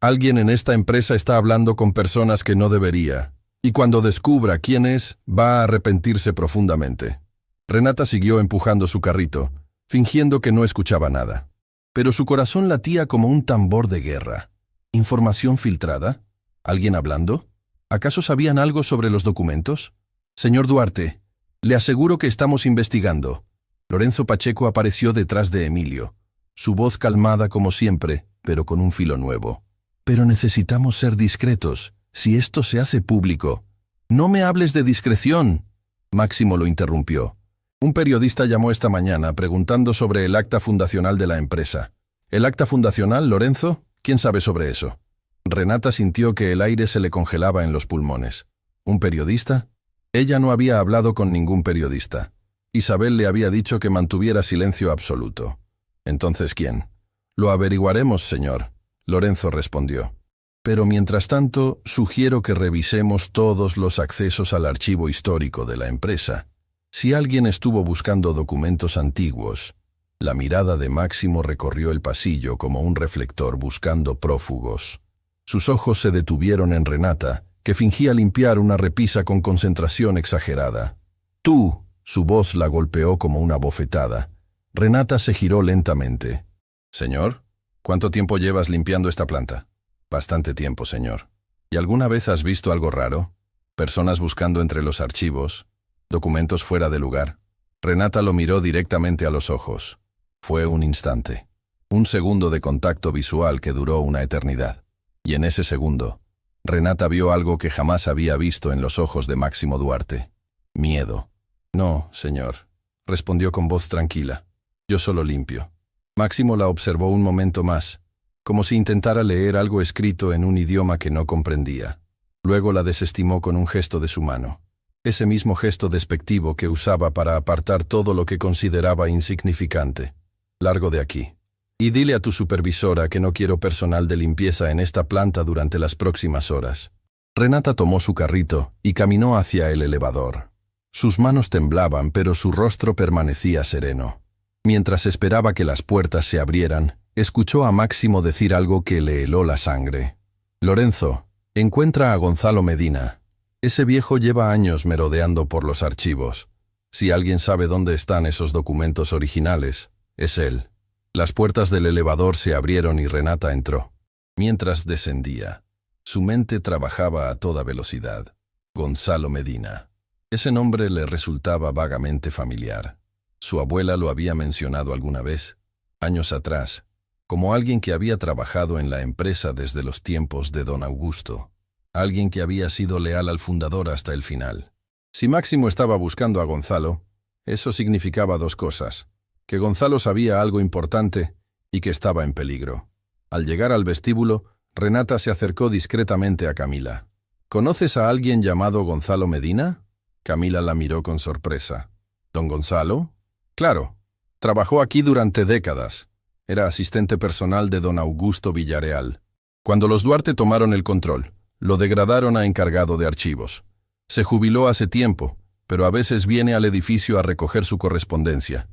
«Alguien en esta empresa está hablando con personas que no debería. Y cuando descubra quién es, va a arrepentirse profundamente». Renata siguió empujando su carrito, fingiendo que no escuchaba nada. Pero su corazón latía como un tambor de guerra. ¿Información filtrada? ¿Alguien hablando? ¿Acaso sabían algo sobre los documentos? Señor Duarte, le aseguro que estamos investigando. Lorenzo Pacheco apareció detrás de Emilio, su voz calmada como siempre, pero con un filo nuevo. Pero necesitamos ser discretos. Si esto se hace público, No me hables de discreción. Máximo lo interrumpió. Un periodista llamó esta mañana preguntando sobre el acta fundacional de la empresa. ¿El acta fundacional, Lorenzo? ¿Quién sabe sobre eso? Renata sintió que el aire se le congelaba en los pulmones. ¿Un periodista? Ella no había hablado con ningún periodista. Isabel le había dicho que mantuviera silencio absoluto. ¿Entonces quién? Lo averiguaremos, señor. Lorenzo respondió. Pero mientras tanto, sugiero que revisemos todos los accesos al archivo histórico de la empresa. Si alguien estuvo buscando documentos antiguos, la mirada de Máximo recorrió el pasillo como un reflector buscando prófugos. Sus ojos se detuvieron en Renata, que fingía limpiar una repisa con concentración exagerada. «Tú», su voz la golpeó como una bofetada. Renata se giró lentamente. «Señor, ¿cuánto tiempo llevas limpiando esta planta?» «Bastante tiempo, señor». «¿Y alguna vez has visto algo raro? Personas buscando entre los archivos, documentos fuera de lugar». Renata lo miró directamente a los ojos. Fue un instante. Un segundo de contacto visual que duró una eternidad. Y en ese segundo, Renata vio algo que jamás había visto en los ojos de Máximo Duarte. Miedo. «No, señor», respondió con voz tranquila. «Yo solo limpio». Máximo la observó un momento más, como si intentara leer algo escrito en un idioma que no comprendía. Luego la desestimó con un gesto de su mano. Ese mismo gesto despectivo que usaba para apartar todo lo que consideraba insignificante. «Largo de aquí. Y dile a tu supervisora que no quiero personal de limpieza en esta planta durante las próximas horas». Renata tomó su carrito y caminó hacia el elevador. Sus manos temblaban, pero su rostro permanecía sereno. Mientras esperaba que las puertas se abrieran, escuchó a Máximo decir algo que le heló la sangre. «Lorenzo, encuentra a Gonzalo Medina. Ese viejo lleva años merodeando por los archivos. Si alguien sabe dónde están esos documentos originales, es él». Las puertas del elevador se abrieron y Renata entró. Mientras descendía, su mente trabajaba a toda velocidad. Gonzalo Medina. Ese nombre le resultaba vagamente familiar. Su abuela lo había mencionado alguna vez, años atrás, como alguien que había trabajado en la empresa desde los tiempos de don Augusto. Alguien que había sido leal al fundador hasta el final. Si Máximo estaba buscando a Gonzalo, eso significaba dos cosas: que Gonzalo sabía algo importante y que estaba en peligro. Al llegar al vestíbulo, Renata se acercó discretamente a Camila. «¿Conoces a alguien llamado Gonzalo Medina?» Camila la miró con sorpresa. «¿Don Gonzalo?» «Claro. Trabajó aquí durante décadas. Era asistente personal de don Augusto Villarreal. Cuando los Duarte tomaron el control, lo degradaron a encargado de archivos. Se jubiló hace tiempo, pero a veces viene al edificio a recoger su correspondencia.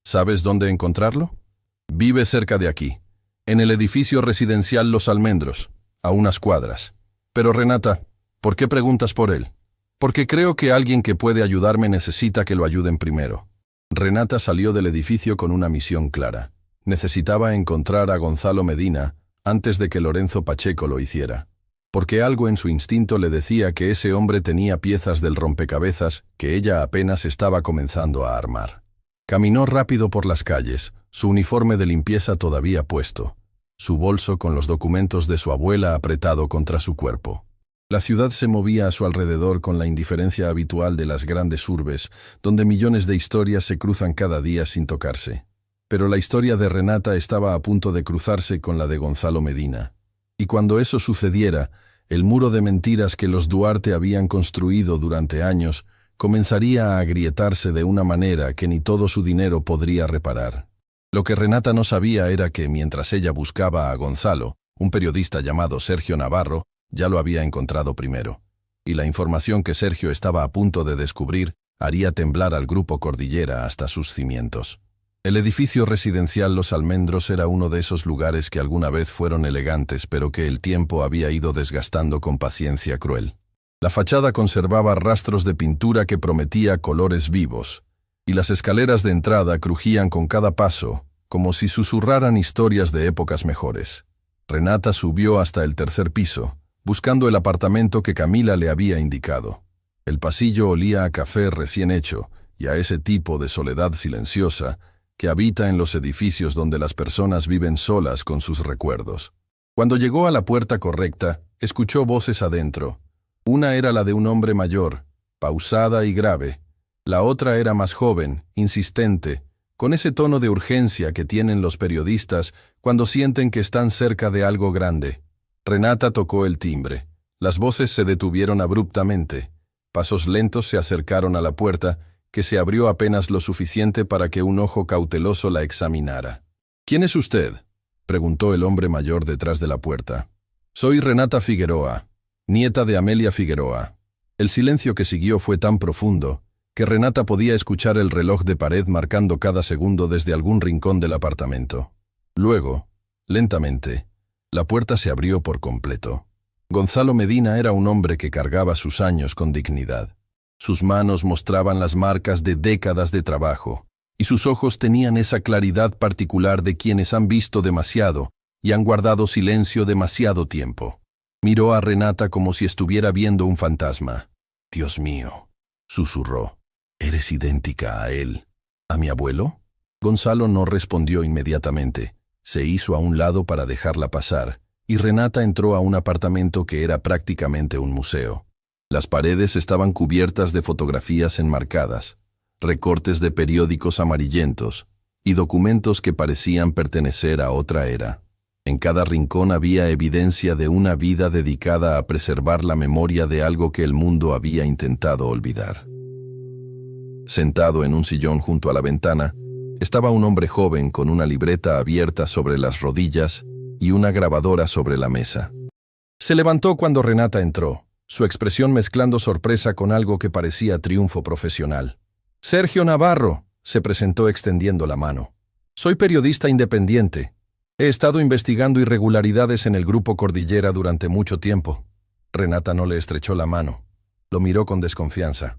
¿Sabes dónde encontrarlo? Vive cerca de aquí, en el edificio residencial Los Almendros, a unas cuadras. Pero Renata, ¿por qué preguntas por él?» «Porque creo que alguien que puede ayudarme necesita que lo ayuden primero». Renata salió del edificio con una misión clara. Necesitaba encontrar a Gonzalo Medina antes de que Lorenzo Pacheco lo hiciera. Porque algo en su instinto le decía que ese hombre tenía piezas del rompecabezas que ella apenas estaba comenzando a armar. Caminó rápido por las calles, su uniforme de limpieza todavía puesto, su bolso con los documentos de su abuela apretado contra su cuerpo. La ciudad se movía a su alrededor con la indiferencia habitual de las grandes urbes, donde millones de historias se cruzan cada día sin tocarse. Pero la historia de Renata estaba a punto de cruzarse con la de Gonzalo Medina. Y cuando eso sucediera, el muro de mentiras que los Duarte habían construido durante años comenzaría a agrietarse de una manera que ni todo su dinero podría reparar. Lo que Renata no sabía era que, mientras ella buscaba a Gonzalo, un periodista llamado Sergio Navarro ya lo había encontrado primero. Y la información que Sergio estaba a punto de descubrir haría temblar al Grupo Cordillera hasta sus cimientos. El edificio residencial Los Almendros era uno de esos lugares que alguna vez fueron elegantes, pero que el tiempo había ido desgastando con paciencia cruel. La fachada conservaba rastros de pintura que prometía colores vivos, y las escaleras de entrada crujían con cada paso, como si susurraran historias de épocas mejores. Renata subió hasta el tercer piso, buscando el apartamento que Camila le había indicado. El pasillo olía a café recién hecho y a ese tipo de soledad silenciosa que habita en los edificios donde las personas viven solas con sus recuerdos. Cuando llegó a la puerta correcta, escuchó voces adentro. Una era la de un hombre mayor, pausada y grave. La otra era más joven, insistente, con ese tono de urgencia que tienen los periodistas cuando sienten que están cerca de algo grande. Renata tocó el timbre. Las voces se detuvieron abruptamente. Pasos lentos se acercaron a la puerta, que se abrió apenas lo suficiente para que un ojo cauteloso la examinara. «¿Quién es usted?», preguntó el hombre mayor detrás de la puerta. «Soy Renata Figueroa, nieta de Amelia Figueroa». El silencio que siguió fue tan profundo que Renata podía escuchar el reloj de pared marcando cada segundo desde algún rincón del apartamento. Luego, lentamente, la puerta se abrió por completo. Gonzalo Medina era un hombre que cargaba sus años con dignidad. Sus manos mostraban las marcas de décadas de trabajo, y sus ojos tenían esa claridad particular de quienes han visto demasiado y han guardado silencio demasiado tiempo. Miró a Renata como si estuviera viendo un fantasma. «Dios mío», susurró, «eres idéntica a él». «¿A mi abuelo?». Gonzalo no respondió inmediatamente. Se hizo a un lado para dejarla pasar, y Renata entró a un apartamento que era prácticamente un museo. Las paredes estaban cubiertas de fotografías enmarcadas, recortes de periódicos amarillentos y documentos que parecían pertenecer a otra era. En cada rincón había evidencia de una vida dedicada a preservar la memoria de algo que el mundo había intentado olvidar. Sentado en un sillón junto a la ventana, estaba un hombre joven con una libreta abierta sobre las rodillas y una grabadora sobre la mesa. Se levantó cuando Renata entró, su expresión mezclando sorpresa con algo que parecía triunfo profesional. «Sergio Navarro», se presentó extendiendo la mano. «Soy periodista independiente. He estado investigando irregularidades en el Grupo Cordillera durante mucho tiempo». Renata no le estrechó la mano. Lo miró con desconfianza.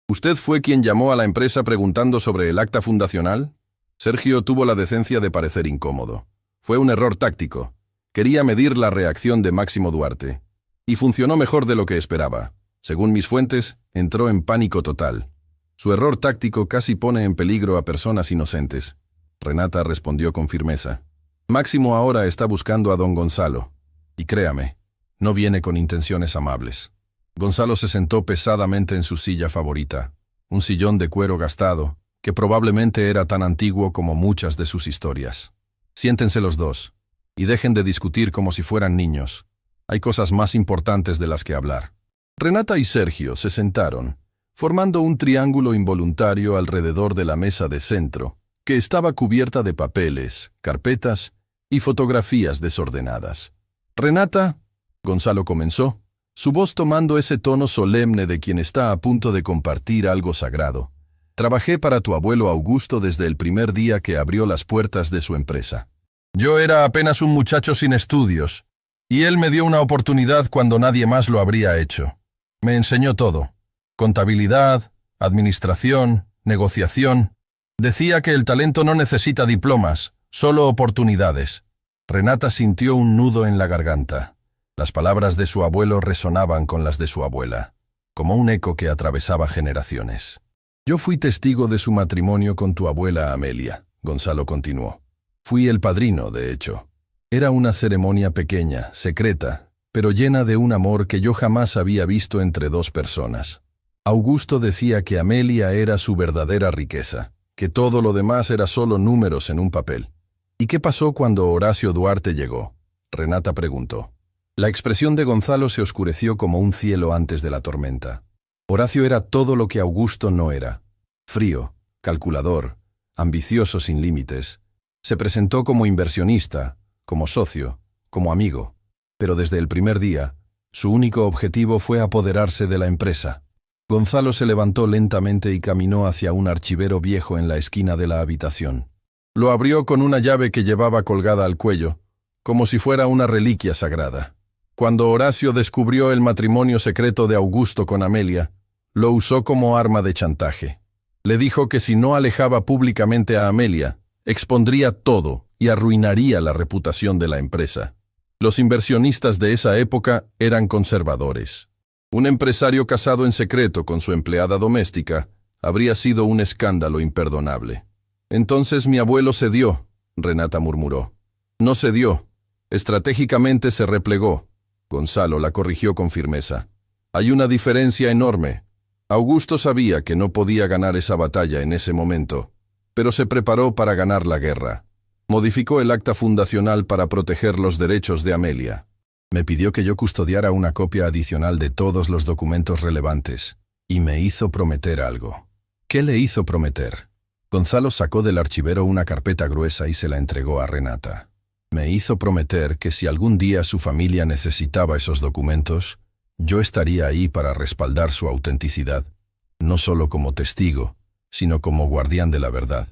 «¿Usted fue quien llamó a la empresa preguntando sobre el acta fundacional?». Sergio tuvo la decencia de parecer incómodo. Fue un error táctico. Quería medir la reacción de Máximo Duarte. Y funcionó mejor de lo que esperaba. Según mis fuentes, entró en pánico total. Su error táctico casi pone en peligro a personas inocentes. Renata respondió con firmeza. Máximo ahora está buscando a don Gonzalo. Y créame, no viene con intenciones amables. Gonzalo se sentó pesadamente en su silla favorita, un sillón de cuero gastado, que probablemente era tan antiguo como muchas de sus historias. Siéntense los dos, y dejen de discutir como si fueran niños. Hay cosas más importantes de las que hablar. Renata y Sergio se sentaron, formando un triángulo involuntario alrededor de la mesa de centro, que estaba cubierta de papeles, carpetas y fotografías desordenadas. «Renata», Gonzalo comenzó, su voz tomando ese tono solemne de quien está a punto de compartir algo sagrado. «Trabajé para tu abuelo Augusto desde el primer día que abrió las puertas de su empresa. Yo era apenas un muchacho sin estudios, y él me dio una oportunidad cuando nadie más lo habría hecho. Me enseñó todo. Contabilidad, administración, negociación. Decía que el talento no necesita diplomas, solo oportunidades». Renata sintió un nudo en la garganta. Las palabras de su abuelo resonaban con las de su abuela, como un eco que atravesaba generaciones. «Yo fui testigo de su matrimonio con tu abuela Amelia», Gonzalo continuó. «Fui el padrino, de hecho. Era una ceremonia pequeña, secreta, pero llena de un amor que yo jamás había visto entre dos personas. Augusto decía que Amelia era su verdadera riqueza, que todo lo demás era solo números en un papel». «¿Y qué pasó cuando Horacio Duarte llegó?», Renata preguntó. La expresión de Gonzalo se oscureció como un cielo antes de la tormenta. Horacio era todo lo que Augusto no era. Frío, calculador, ambicioso sin límites. Se presentó como inversionista, como socio, como amigo. Pero desde el primer día, su único objetivo fue apoderarse de la empresa. Gonzalo se levantó lentamente y caminó hacia un archivero viejo en la esquina de la habitación. Lo abrió con una llave que llevaba colgada al cuello, como si fuera una reliquia sagrada. Cuando Horacio descubrió el matrimonio secreto de Augusto con Amelia, lo usó como arma de chantaje. Le dijo que si no alejaba públicamente a Amelia, expondría todo y arruinaría la reputación de la empresa. Los inversionistas de esa época eran conservadores. Un empresario casado en secreto con su empleada doméstica habría sido un escándalo imperdonable. «Entonces mi abuelo cedió», Renata murmuró. «No cedió. Estratégicamente se replegó». Gonzalo la corrigió con firmeza. Hay una diferencia enorme. Augusto sabía que no podía ganar esa batalla en ese momento, pero se preparó para ganar la guerra. Modificó el acta fundacional para proteger los derechos de Amelia. Me pidió que yo custodiara una copia adicional de todos los documentos relevantes, y me hizo prometer algo. ¿Qué le hizo prometer? Gonzalo sacó del archivero una carpeta gruesa y se la entregó a Renata. Me hizo prometer que si algún día su familia necesitaba esos documentos, yo estaría ahí para respaldar su autenticidad, no solo como testigo, sino como guardián de la verdad.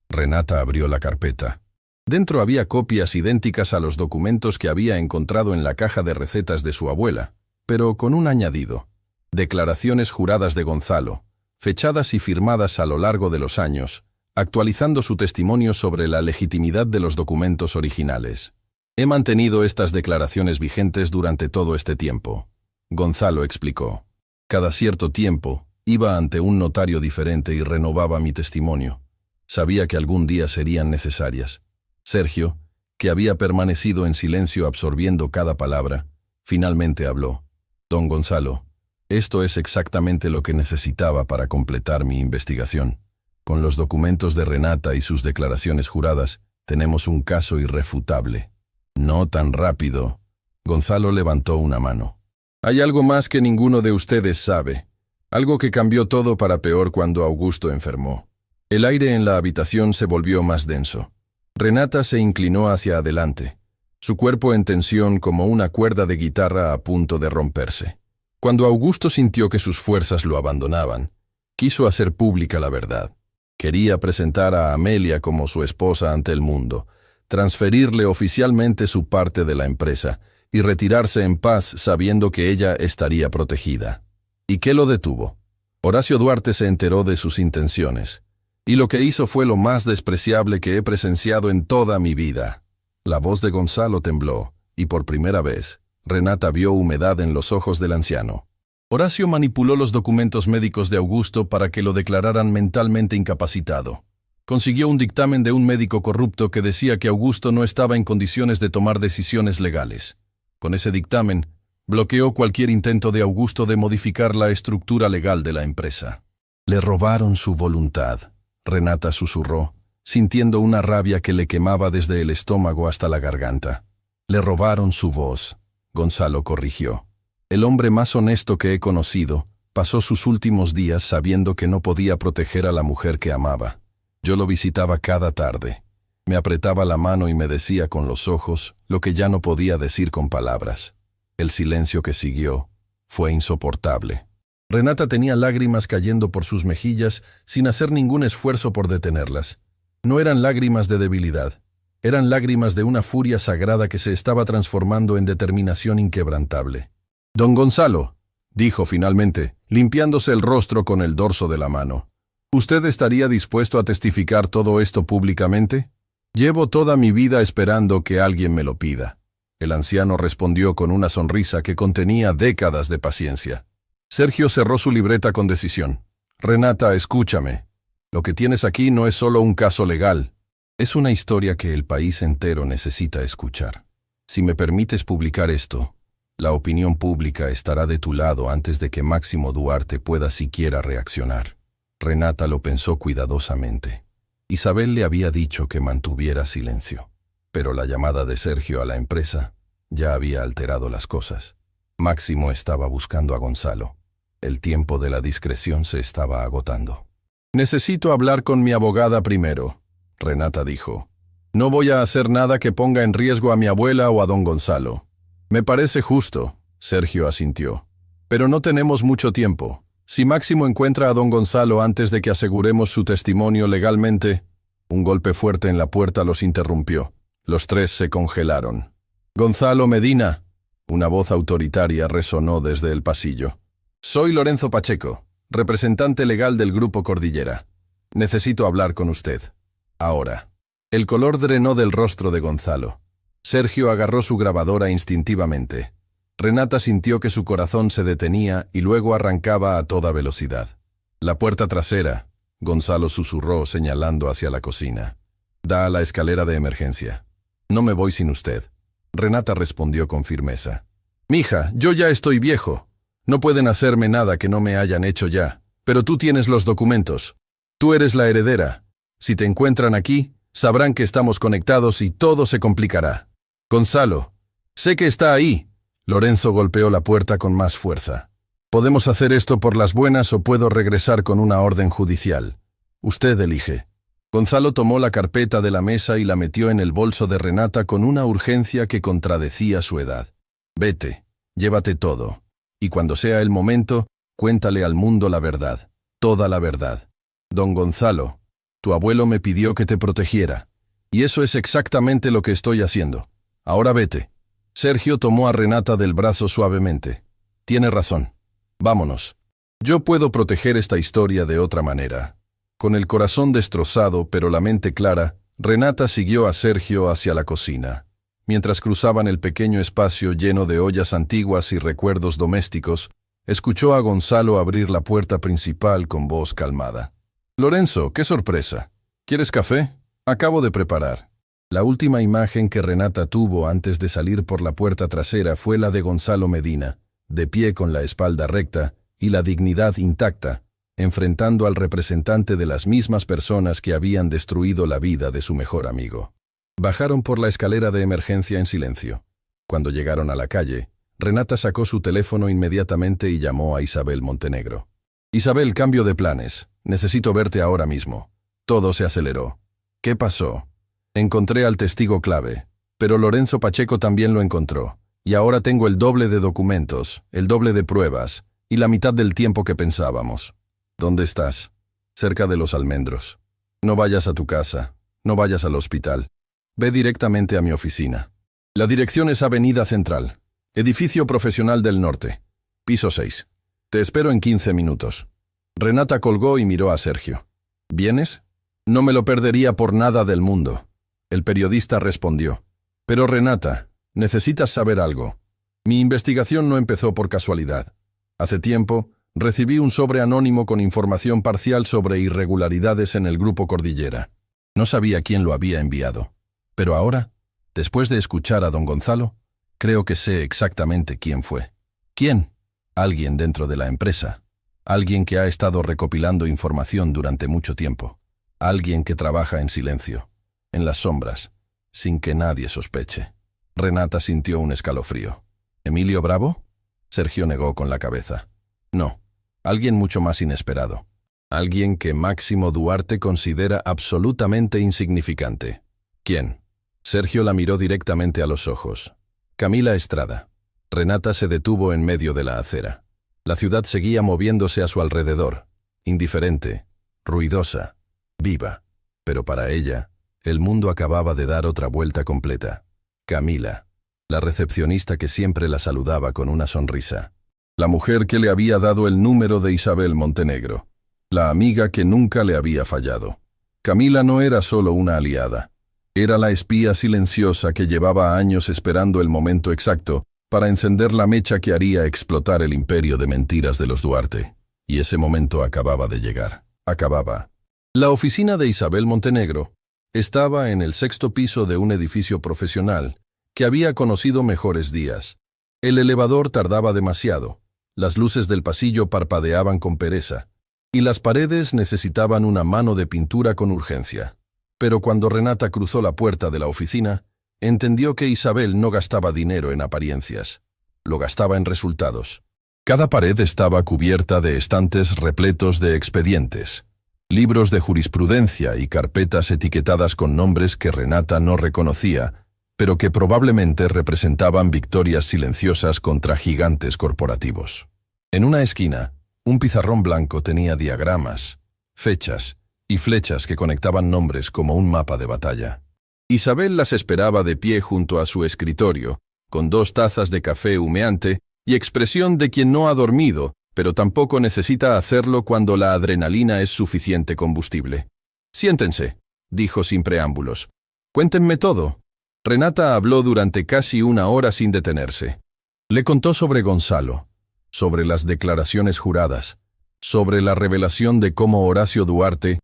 Renata abrió la carpeta. Dentro había copias idénticas a los documentos que había encontrado en la caja de recetas de su abuela, pero con un añadido: declaraciones juradas de Gonzalo, fechadas y firmadas a lo largo de los años, actualizando su testimonio sobre la legitimidad de los documentos originales. He mantenido estas declaraciones vigentes durante todo este tiempo. Gonzalo explicó. Cada cierto tiempo, iba ante un notario diferente y renovaba mi testimonio. Sabía que algún día serían necesarias. Sergio, que había permanecido en silencio absorbiendo cada palabra, finalmente habló. Don Gonzalo, esto es exactamente lo que necesitaba para completar mi investigación. Con los documentos de Renata y sus declaraciones juradas, tenemos un caso irrefutable. No tan rápido. Gonzalo levantó una mano. Hay algo más que ninguno de ustedes sabe. Algo que cambió todo para peor cuando Augusto enfermó. El aire en la habitación se volvió más denso. Renata se inclinó hacia adelante, su cuerpo en tensión como una cuerda de guitarra a punto de romperse. Cuando Augusto sintió que sus fuerzas lo abandonaban, quiso hacer pública la verdad. Quería presentar a Amelia como su esposa ante el mundo, transferirle oficialmente su parte de la empresa y retirarse en paz sabiendo que ella estaría protegida. ¿Y qué lo detuvo? Horacio Duarte se enteró de sus intenciones. Y lo que hizo fue lo más despreciable que he presenciado en toda mi vida. La voz de Gonzalo tembló, y por primera vez, Renata vio humedad en los ojos del anciano. Horacio manipuló los documentos médicos de Augusto para que lo declararan mentalmente incapacitado. Consiguió un dictamen de un médico corrupto que decía que Augusto no estaba en condiciones de tomar decisiones legales. Con ese dictamen, bloqueó cualquier intento de Augusto de modificar la estructura legal de la empresa. Le robaron su voluntad. Renata susurró, sintiendo una rabia que le quemaba desde el estómago hasta la garganta. Le robaron su voz. Gonzalo corrigió. El hombre más honesto que he conocido pasó sus últimos días sabiendo que no podía proteger a la mujer que amaba. Yo lo visitaba cada tarde. Me apretaba la mano y me decía con los ojos lo que ya no podía decir con palabras. El silencio que siguió fue insoportable. Renata tenía lágrimas cayendo por sus mejillas sin hacer ningún esfuerzo por detenerlas. No eran lágrimas de debilidad, eran lágrimas de una furia sagrada que se estaba transformando en determinación inquebrantable. «Don Gonzalo», dijo finalmente, limpiándose el rostro con el dorso de la mano, «¿usted estaría dispuesto a testificar todo esto públicamente? Llevo toda mi vida esperando que alguien me lo pida». El anciano respondió con una sonrisa que contenía décadas de paciencia. Sergio cerró su libreta con decisión. «Renata, escúchame. Lo que tienes aquí no es solo un caso legal. Es una historia que el país entero necesita escuchar. Si me permites publicar esto, la opinión pública estará de tu lado antes de que Máximo Duarte pueda siquiera reaccionar». Renata lo pensó cuidadosamente. Isabel le había dicho que mantuviera silencio, pero la llamada de Sergio a la empresa ya había alterado las cosas. Máximo estaba buscando a Gonzalo. El tiempo de la discreción se estaba agotando. «Necesito hablar con mi abogada primero», Renata dijo. «No voy a hacer nada que ponga en riesgo a mi abuela o a don Gonzalo». «Me parece justo», Sergio asintió. «Pero no tenemos mucho tiempo. Si Máximo encuentra a don Gonzalo antes de que aseguremos su testimonio legalmente...» Un golpe fuerte en la puerta los interrumpió. Los tres se congelaron. «Gonzalo Medina», una voz autoritaria resonó desde el pasillo. «Soy Lorenzo Pacheco, representante legal del Grupo Cordillera. Necesito hablar con usted. Ahora». El color drenó del rostro de Gonzalo. Sergio agarró su grabadora instintivamente. Renata sintió que su corazón se detenía y luego arrancaba a toda velocidad. «La puerta trasera», Gonzalo susurró señalando hacia la cocina. «Da a la escalera de emergencia». «No me voy sin usted». Renata respondió con firmeza. «Mija, yo ya estoy viejo. No pueden hacerme nada que no me hayan hecho ya. Pero tú tienes los documentos. Tú eres la heredera. Si te encuentran aquí, sabrán que estamos conectados y todo se complicará. Gonzalo, sé que está ahí. Lorenzo golpeó la puerta con más fuerza. Podemos hacer esto por las buenas o puedo regresar con una orden judicial. Usted elige. Gonzalo tomó la carpeta de la mesa y la metió en el bolso de Renata con una urgencia que contradecía su edad. Vete, llévate todo. Y cuando sea el momento, cuéntale al mundo la verdad, toda la verdad. Don Gonzalo, tu abuelo me pidió que te protegiera. Y eso es exactamente lo que estoy haciendo. Ahora vete. Sergio tomó a Renata del brazo suavemente. Tiene razón. Vámonos. Yo puedo proteger esta historia de otra manera. Con el corazón destrozado, pero la mente clara, Renata siguió a Sergio hacia la cocina. Mientras cruzaban el pequeño espacio lleno de ollas antiguas y recuerdos domésticos, escuchó a Gonzalo abrir la puerta principal con voz calmada. «Lorenzo, qué sorpresa. ¿Quieres café? Acabo de preparar». La última imagen que Renata tuvo antes de salir por la puerta trasera fue la de Gonzalo Medina, de pie con la espalda recta y la dignidad intacta, enfrentando al representante de las mismas personas que habían destruido la vida de su mejor amigo. Bajaron por la escalera de emergencia en silencio. Cuando llegaron a la calle, Renata sacó su teléfono inmediatamente y llamó a Isabel Montenegro. «Isabel, cambio de planes. Necesito verte ahora mismo». Todo se aceleró. «¿Qué pasó?» «Encontré al testigo clave, pero Lorenzo Pacheco también lo encontró. Y ahora tengo el doble de documentos, el doble de pruebas, y la mitad del tiempo que pensábamos». «¿Dónde estás?» «Cerca de Los Almendros». «No vayas a tu casa, no vayas al hospital. Ve directamente a mi oficina. La dirección es Avenida Central, Edificio Profesional del Norte, piso 6. Te espero en 15 minutos». Renata colgó y miró a Sergio. «¿Vienes?» «No me lo perdería por nada del mundo». El periodista respondió. «Pero Renata, necesitas saber algo. Mi investigación no empezó por casualidad. Hace tiempo, recibí un sobre anónimo con información parcial sobre irregularidades en el Grupo Cordillera. No sabía quién lo había enviado. Pero ahora, después de escuchar a don Gonzalo, creo que sé exactamente quién fue». «¿Quién?» «Alguien dentro de la empresa. Alguien que ha estado recopilando información durante mucho tiempo. Alguien que trabaja en silencio, en las sombras, sin que nadie sospeche». Renata sintió un escalofrío. «¿Emilio Bravo?» Sergio negó con la cabeza. «No, alguien mucho más inesperado. Alguien que Máximo Duarte considera absolutamente insignificante». «¿Quién?» Sergio la miró directamente a los ojos. «Camila Estrada». Renata se detuvo en medio de la acera. La ciudad seguía moviéndose a su alrededor, indiferente, ruidosa, viva. Pero para ella, el mundo acababa de dar otra vuelta completa. Camila, la recepcionista que siempre la saludaba con una sonrisa. La mujer que le había dado el número de Isabel Montenegro. La amiga que nunca le había fallado. Camila no era solo una aliada. Era la espía silenciosa que llevaba años esperando el momento exacto para encender la mecha que haría explotar el imperio de mentiras de los Duarte. Y ese momento acababa de llegar. Acababa. La oficina de Isabel Montenegro estaba en el 6º piso de un edificio profesional que había conocido mejores días. El elevador tardaba demasiado, las luces del pasillo parpadeaban con pereza, y las paredes necesitaban una mano de pintura con urgencia. Pero cuando Renata cruzó la puerta de la oficina, entendió que Isabel no gastaba dinero en apariencias, lo gastaba en resultados. Cada pared estaba cubierta de estantes repletos de expedientes, libros de jurisprudencia y carpetas etiquetadas con nombres que Renata no reconocía, pero que probablemente representaban victorias silenciosas contra gigantes corporativos. En una esquina, un pizarrón blanco tenía diagramas, fechas y flechas que conectaban nombres como un mapa de batalla. Isabel las esperaba de pie junto a su escritorio, con 2 tazas de café humeante y expresión de quien no ha dormido, pero tampoco necesita hacerlo cuando la adrenalina es suficiente combustible. «Siéntense», dijo sin preámbulos. «Cuéntenme todo». Renata habló durante casi 1 hora sin detenerse. Le contó sobre Gonzalo, sobre las declaraciones juradas, sobre la revelación de cómo Horacio Duarte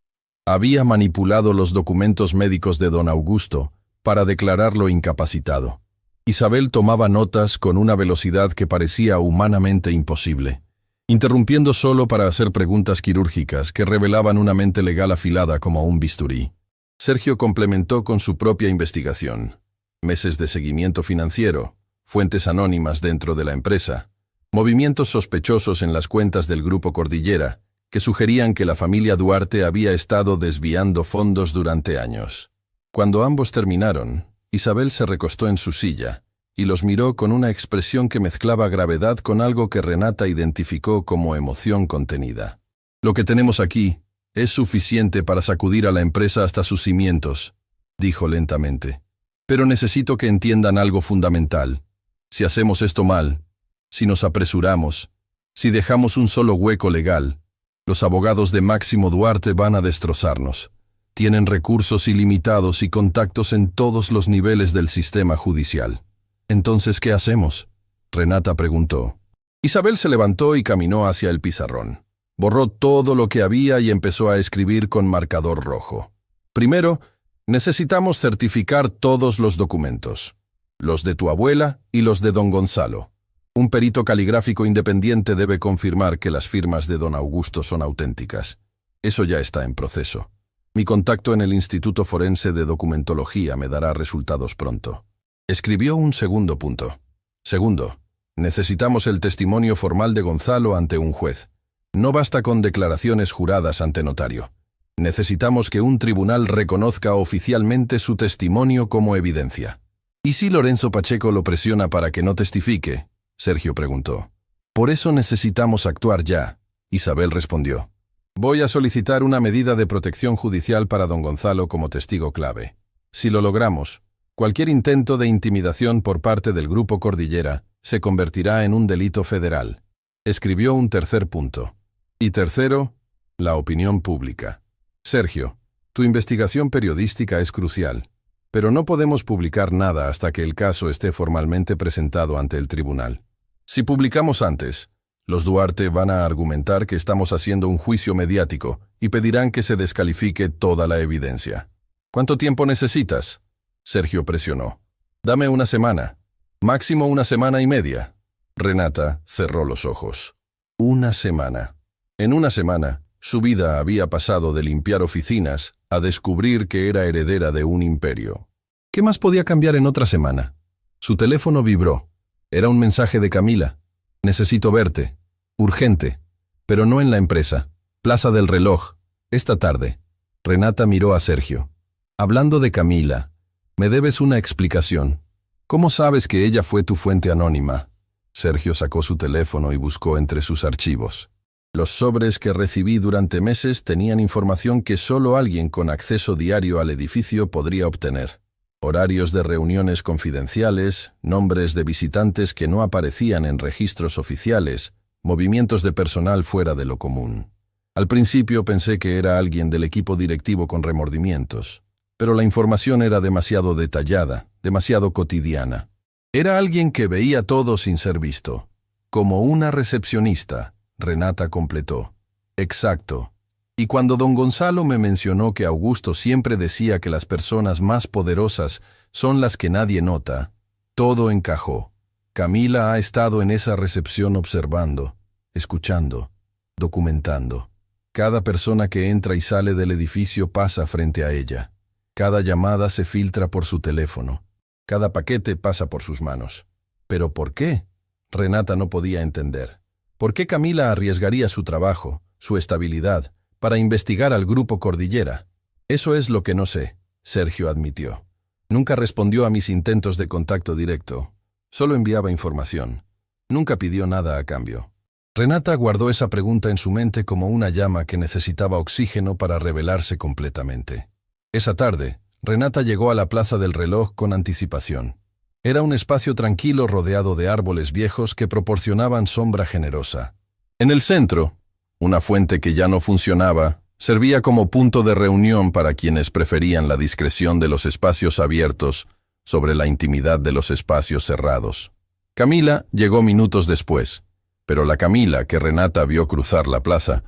había manipulado los documentos médicos de don Augusto para declararlo incapacitado. Isabel tomaba notas con una velocidad que parecía humanamente imposible, interrumpiendo solo para hacer preguntas quirúrgicas que revelaban una mente legal afilada como un bisturí. Sergio complementó con su propia investigación. Meses de seguimiento financiero, fuentes anónimas dentro de la empresa, movimientos sospechosos en las cuentas del Grupo Cordillera, que sugerían que la familia Duarte había estado desviando fondos durante años. Cuando ambos terminaron, Isabel se recostó en su silla y los miró con una expresión que mezclaba gravedad con algo que Renata identificó como emoción contenida. «Lo que tenemos aquí es suficiente para sacudir a la empresa hasta sus cimientos», dijo lentamente. «Pero necesito que entiendan algo fundamental. Si hacemos esto mal, si nos apresuramos, si dejamos un solo hueco legal, los abogados de Máximo Duarte van a destrozarnos. Tienen recursos ilimitados y contactos en todos los niveles del sistema judicial. Entonces, ¿qué hacemos?», Renata preguntó. Isabel se levantó y caminó hacia el pizarrón. Borró todo lo que había y empezó a escribir con marcador rojo. «Primero, necesitamos certificar todos los documentos. Los de tu abuela y los de don Gonzalo. Un perito caligráfico independiente debe confirmar que las firmas de don Augusto son auténticas. Eso ya está en proceso. Mi contacto en el Instituto Forense de Documentología me dará resultados pronto». Escribió un segundo punto. «Segundo, necesitamos el testimonio formal de Gonzalo ante un juez. No basta con declaraciones juradas ante notario. Necesitamos que un tribunal reconozca oficialmente su testimonio como evidencia». «¿Y si Lorenzo Pacheco lo presiona para que no testifique?», Sergio preguntó. «Por eso necesitamos actuar ya», Isabel respondió. «Voy a solicitar una medida de protección judicial para don Gonzalo como testigo clave. Si lo logramos, cualquier intento de intimidación por parte del Grupo Cordillera se convertirá en un delito federal». Escribió un tercer punto. «Y tercero, la opinión pública. Sergio, tu investigación periodística es crucial, pero no podemos publicar nada hasta que el caso esté formalmente presentado ante el tribunal. Si publicamos antes, los Duarte van a argumentar que estamos haciendo un juicio mediático y pedirán que se descalifique toda la evidencia». «¿Cuánto tiempo necesitas?», Sergio presionó. «Dame una semana. Máximo una semana y media». Renata cerró los ojos. Una semana. En una semana, su vida había pasado de limpiar oficinas a descubrir que era heredera de un imperio. ¿Qué más podía cambiar en otra semana? Su teléfono vibró. Era un mensaje de Camila. «Necesito verte. Urgente. Pero no en la empresa. Plaza del Reloj. Esta tarde». Renata miró a Sergio. «Hablando de Camila, me debes una explicación. ¿Cómo sabes que ella fue tu fuente anónima?». Sergio sacó su teléfono y buscó entre sus archivos. «Los sobres que recibí durante meses tenían información que solo alguien con acceso diario al edificio podría obtener. Horarios de reuniones confidenciales, nombres de visitantes que no aparecían en registros oficiales, movimientos de personal fuera de lo común. Al principio pensé que era alguien del equipo directivo con remordimientos, pero la información era demasiado detallada, demasiado cotidiana. Era alguien que veía todo sin ser visto. Como una recepcionista», Renata completó. «Exacto. Y cuando don Gonzalo me mencionó que Augusto siempre decía que las personas más poderosas son las que nadie nota, todo encajó. Camila ha estado en esa recepción observando, escuchando, documentando. Cada persona que entra y sale del edificio pasa frente a ella. Cada llamada se filtra por su teléfono. Cada paquete pasa por sus manos. ¿Pero por qué?», Renata no podía entender. ¿Por qué Camila arriesgaría su trabajo, su estabilidad, para investigar al Grupo Cordillera? «Eso es lo que no sé», Sergio admitió. «Nunca respondió a mis intentos de contacto directo. Solo enviaba información. Nunca pidió nada a cambio». Renata guardó esa pregunta en su mente como una llama que necesitaba oxígeno para revelarse completamente. Esa tarde, Renata llegó a la Plaza del Reloj con anticipación. Era un espacio tranquilo rodeado de árboles viejos que proporcionaban sombra generosa. En el centro, una fuente que ya no funcionaba servía como punto de reunión para quienes preferían la discreción de los espacios abiertos sobre la intimidad de los espacios cerrados. Camila llegó minutos después, pero la Camila que Renata vio cruzar la plaza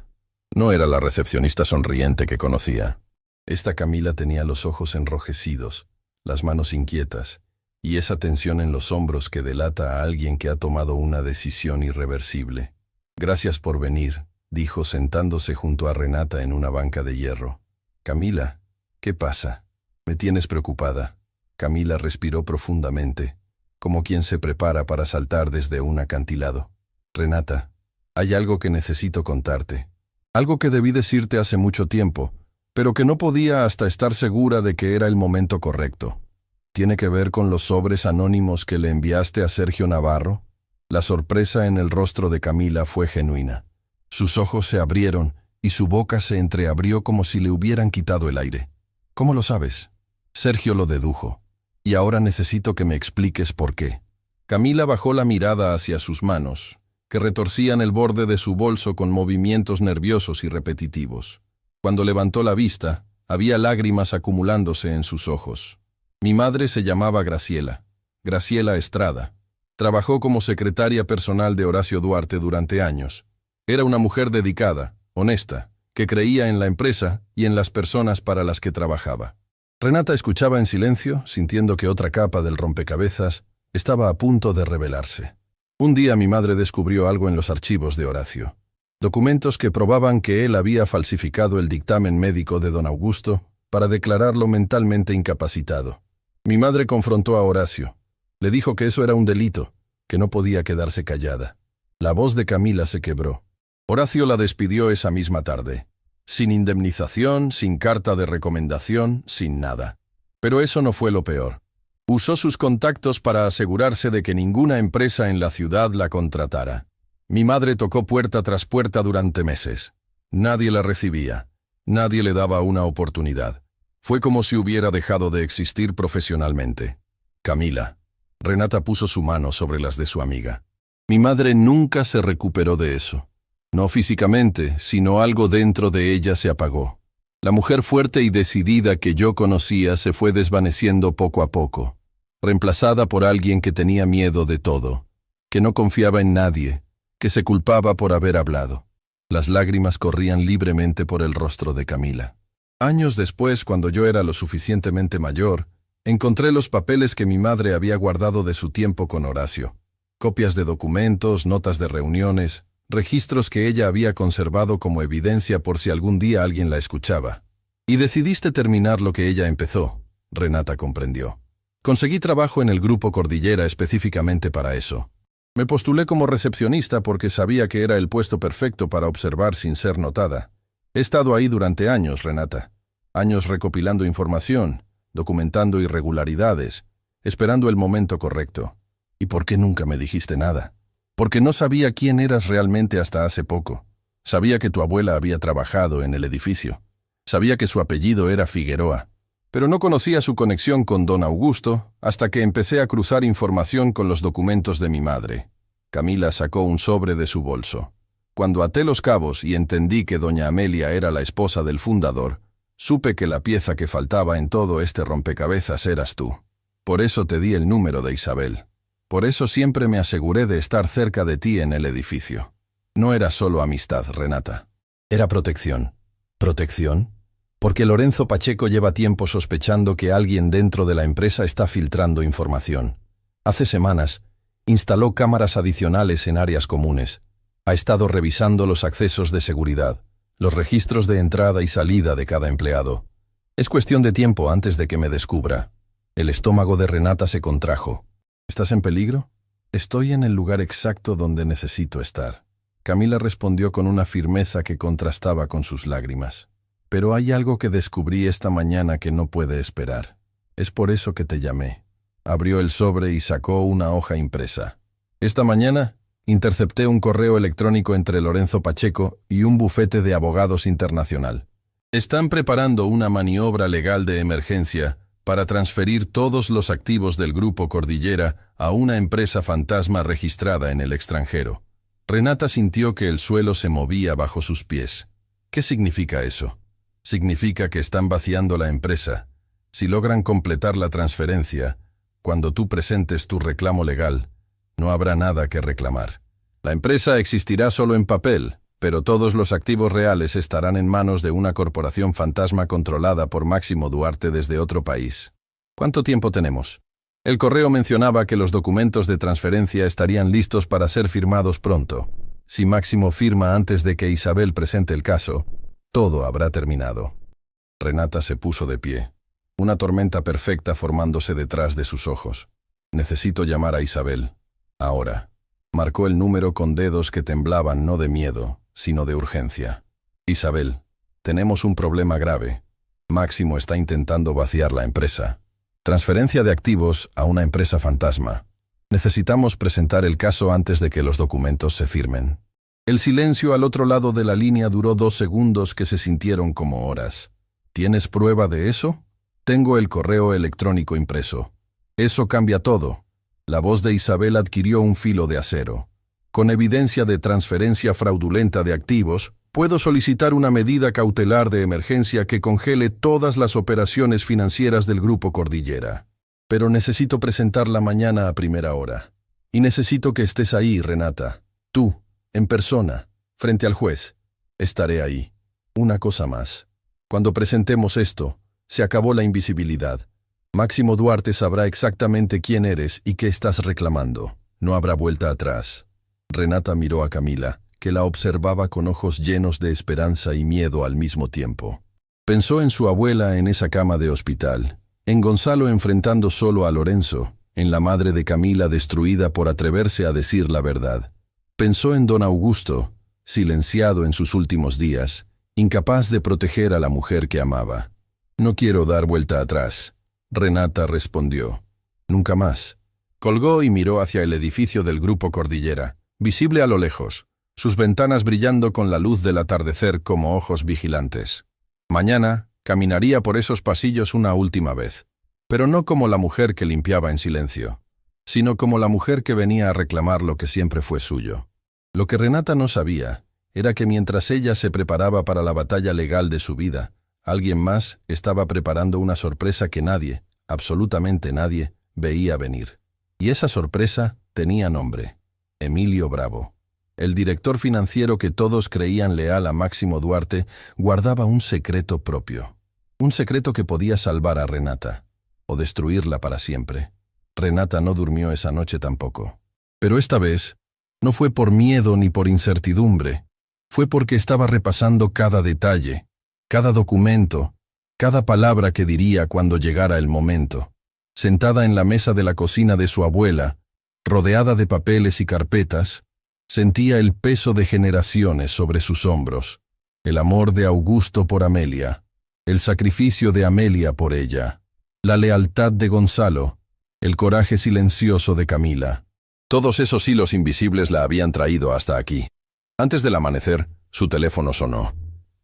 no era la recepcionista sonriente que conocía. Esta Camila tenía los ojos enrojecidos, las manos inquietas, y esa tensión en los hombros que delata a alguien que ha tomado una decisión irreversible. Gracias por venir, dijo sentándose junto a Renata en una banca de hierro. Camila, ¿qué pasa? Me tienes preocupada. Camila respiró profundamente, como quien se prepara para saltar desde un acantilado. Renata, hay algo que necesito contarte. Algo que debí decirte hace mucho tiempo, pero que no podía hasta estar segura de que era el momento correcto. ¿Tiene que ver con los sobres anónimos que le enviaste a Sergio Navarro? La sorpresa en el rostro de Camila fue genuina. Sus ojos se abrieron y su boca se entreabrió como si le hubieran quitado el aire. ¿Cómo lo sabes? Sergio lo dedujo. Y ahora necesito que me expliques por qué. Camila bajó la mirada hacia sus manos, que retorcían el borde de su bolso con movimientos nerviosos y repetitivos. Cuando levantó la vista, había lágrimas acumulándose en sus ojos. Mi madre se llamaba Graciela Estrada. Trabajó como secretaria personal de Horacio Duarte durante años. Era una mujer dedicada, honesta, que creía en la empresa y en las personas para las que trabajaba. Renata escuchaba en silencio, sintiendo que otra capa del rompecabezas estaba a punto de revelarse. Un día mi madre descubrió algo en los archivos de Horacio. Documentos que probaban que él había falsificado el dictamen médico de don Augusto para declararlo mentalmente incapacitado. Mi madre confrontó a Horacio. Le dijo que eso era un delito, que no podía quedarse callada. La voz de Camila se quebró. Horacio la despidió esa misma tarde. Sin indemnización, sin carta de recomendación, sin nada. Pero eso no fue lo peor. Usó sus contactos para asegurarse de que ninguna empresa en la ciudad la contratara. Mi madre tocó puerta tras puerta durante meses. Nadie la recibía. Nadie le daba una oportunidad. Fue como si hubiera dejado de existir profesionalmente. Camila. Renata puso su mano sobre las de su amiga. Mi madre nunca se recuperó de eso. No físicamente, sino algo dentro de ella se apagó. La mujer fuerte y decidida que yo conocía se fue desvaneciendo poco a poco, reemplazada por alguien que tenía miedo de todo, que no confiaba en nadie, que se culpaba por haber hablado. Las lágrimas corrían libremente por el rostro de Camila. Años después, cuando yo era lo suficientemente mayor, encontré los papeles que mi madre había guardado de su tiempo con Horacio. Copias de documentos, notas de reuniones, registros que ella había conservado como evidencia por si algún día alguien la escuchaba. Y decidiste terminar lo que ella empezó, Renata comprendió. Conseguí trabajo en el Grupo Cordillera específicamente para eso. Me postulé como recepcionista porque sabía que era el puesto perfecto para observar sin ser notada. He estado ahí durante años, Renata. Años recopilando información, documentando irregularidades, esperando el momento correcto. ¿Y por qué nunca me dijiste nada? Porque no sabía quién eras realmente hasta hace poco. Sabía que tu abuela había trabajado en el edificio. Sabía que su apellido era Figueroa. Pero no conocía su conexión con don Augusto hasta que empecé a cruzar información con los documentos de mi madre. Camila sacó un sobre de su bolso. Cuando até los cabos y entendí que doña Amelia era la esposa del fundador, supe que la pieza que faltaba en todo este rompecabezas eras tú. Por eso te di el número de Isabel. Por eso siempre me aseguré de estar cerca de ti en el edificio. No era solo amistad, Renata. Era protección. ¿Protección? Porque Lorenzo Pacheco lleva tiempo sospechando que alguien dentro de la empresa está filtrando información. Hace semanas, instaló cámaras adicionales en áreas comunes. Ha estado revisando los accesos de seguridad, los registros de entrada y salida de cada empleado. Es cuestión de tiempo antes de que me descubra. El estómago de Renata se contrajo. ¿Estás en peligro? Estoy en el lugar exacto donde necesito estar. Camila respondió con una firmeza que contrastaba con sus lágrimas. Pero hay algo que descubrí esta mañana que no puede esperar. Es por eso que te llamé. Abrió el sobre y sacó una hoja impresa. Esta mañana intercepté un correo electrónico entre Lorenzo Pacheco y un bufete de abogados internacional. Están preparando una maniobra legal de emergencia para transferir todos los activos del Grupo Cordillera a una empresa fantasma registrada en el extranjero. Renata sintió que el suelo se movía bajo sus pies. ¿Qué significa eso? Significa que están vaciando la empresa. Si logran completar la transferencia, cuando tú presentes tu reclamo legal, no habrá nada que reclamar. La empresa existirá solo en papel, pero todos los activos reales estarán en manos de una corporación fantasma controlada por Máximo Duarte desde otro país. ¿Cuánto tiempo tenemos? El correo mencionaba que los documentos de transferencia estarían listos para ser firmados pronto. Si Máximo firma antes de que Isabel presente el caso, todo habrá terminado. Renata se puso de pie, una tormenta perfecta formándose detrás de sus ojos. Necesito llamar a Isabel. Ahora. Marcó el número con dedos que temblaban no de miedo, sino de urgencia. Isabel, tenemos un problema grave. Máximo está intentando vaciar la empresa. Transferencia de activos a una empresa fantasma. Necesitamos presentar el caso antes de que los documentos se firmen. El silencio al otro lado de la línea duró 2 segundos que se sintieron como horas. ¿Tienes prueba de eso? Tengo el correo electrónico impreso. Eso cambia todo. La voz de Isabel adquirió un filo de acero. Con evidencia de transferencia fraudulenta de activos, puedo solicitar una medida cautelar de emergencia que congele todas las operaciones financieras del Grupo Cordillera. Pero necesito presentarla mañana a primera hora. Y necesito que estés ahí, Renata. Tú, en persona, frente al juez. Estaré ahí. Una cosa más. Cuando presentemos esto, se acabó la invisibilidad. Máximo Duarte sabrá exactamente quién eres y qué estás reclamando. No habrá vuelta atrás. Renata miró a Camila, que la observaba con ojos llenos de esperanza y miedo al mismo tiempo. Pensó en su abuela en esa cama de hospital, en Gonzalo enfrentando solo a Lorenzo, en la madre de Camila destruida por atreverse a decir la verdad. Pensó en don Augusto, silenciado en sus últimos días, incapaz de proteger a la mujer que amaba. No quiero dar vuelta atrás, Renata respondió. Nunca más. Colgó y miró hacia el edificio del Grupo Cordillera, visible a lo lejos, sus ventanas brillando con la luz del atardecer como ojos vigilantes. Mañana caminaría por esos pasillos una última vez, pero no como la mujer que limpiaba en silencio, sino como la mujer que venía a reclamar lo que siempre fue suyo. Lo que Renata no sabía era que mientras ella se preparaba para la batalla legal de su vida, alguien más estaba preparando una sorpresa que nadie, absolutamente nadie, veía venir. Y esa sorpresa tenía nombre: Emilio Bravo. El director financiero que todos creían leal a Máximo Duarte guardaba un secreto propio. Un secreto que podía salvar a Renata, o destruirla para siempre. Renata no durmió esa noche tampoco. Pero esta vez no fue por miedo ni por incertidumbre. Fue porque estaba repasando cada detalle, cada documento, cada palabra que diría cuando llegara el momento. Sentada en la mesa de la cocina de su abuela, rodeada de papeles y carpetas, sentía el peso de generaciones sobre sus hombros, el amor de Augusto por Amelia, el sacrificio de Amelia por ella, la lealtad de Gonzalo, el coraje silencioso de Camila. Todos esos hilos invisibles la habían traído hasta aquí. Antes del amanecer, su teléfono sonó.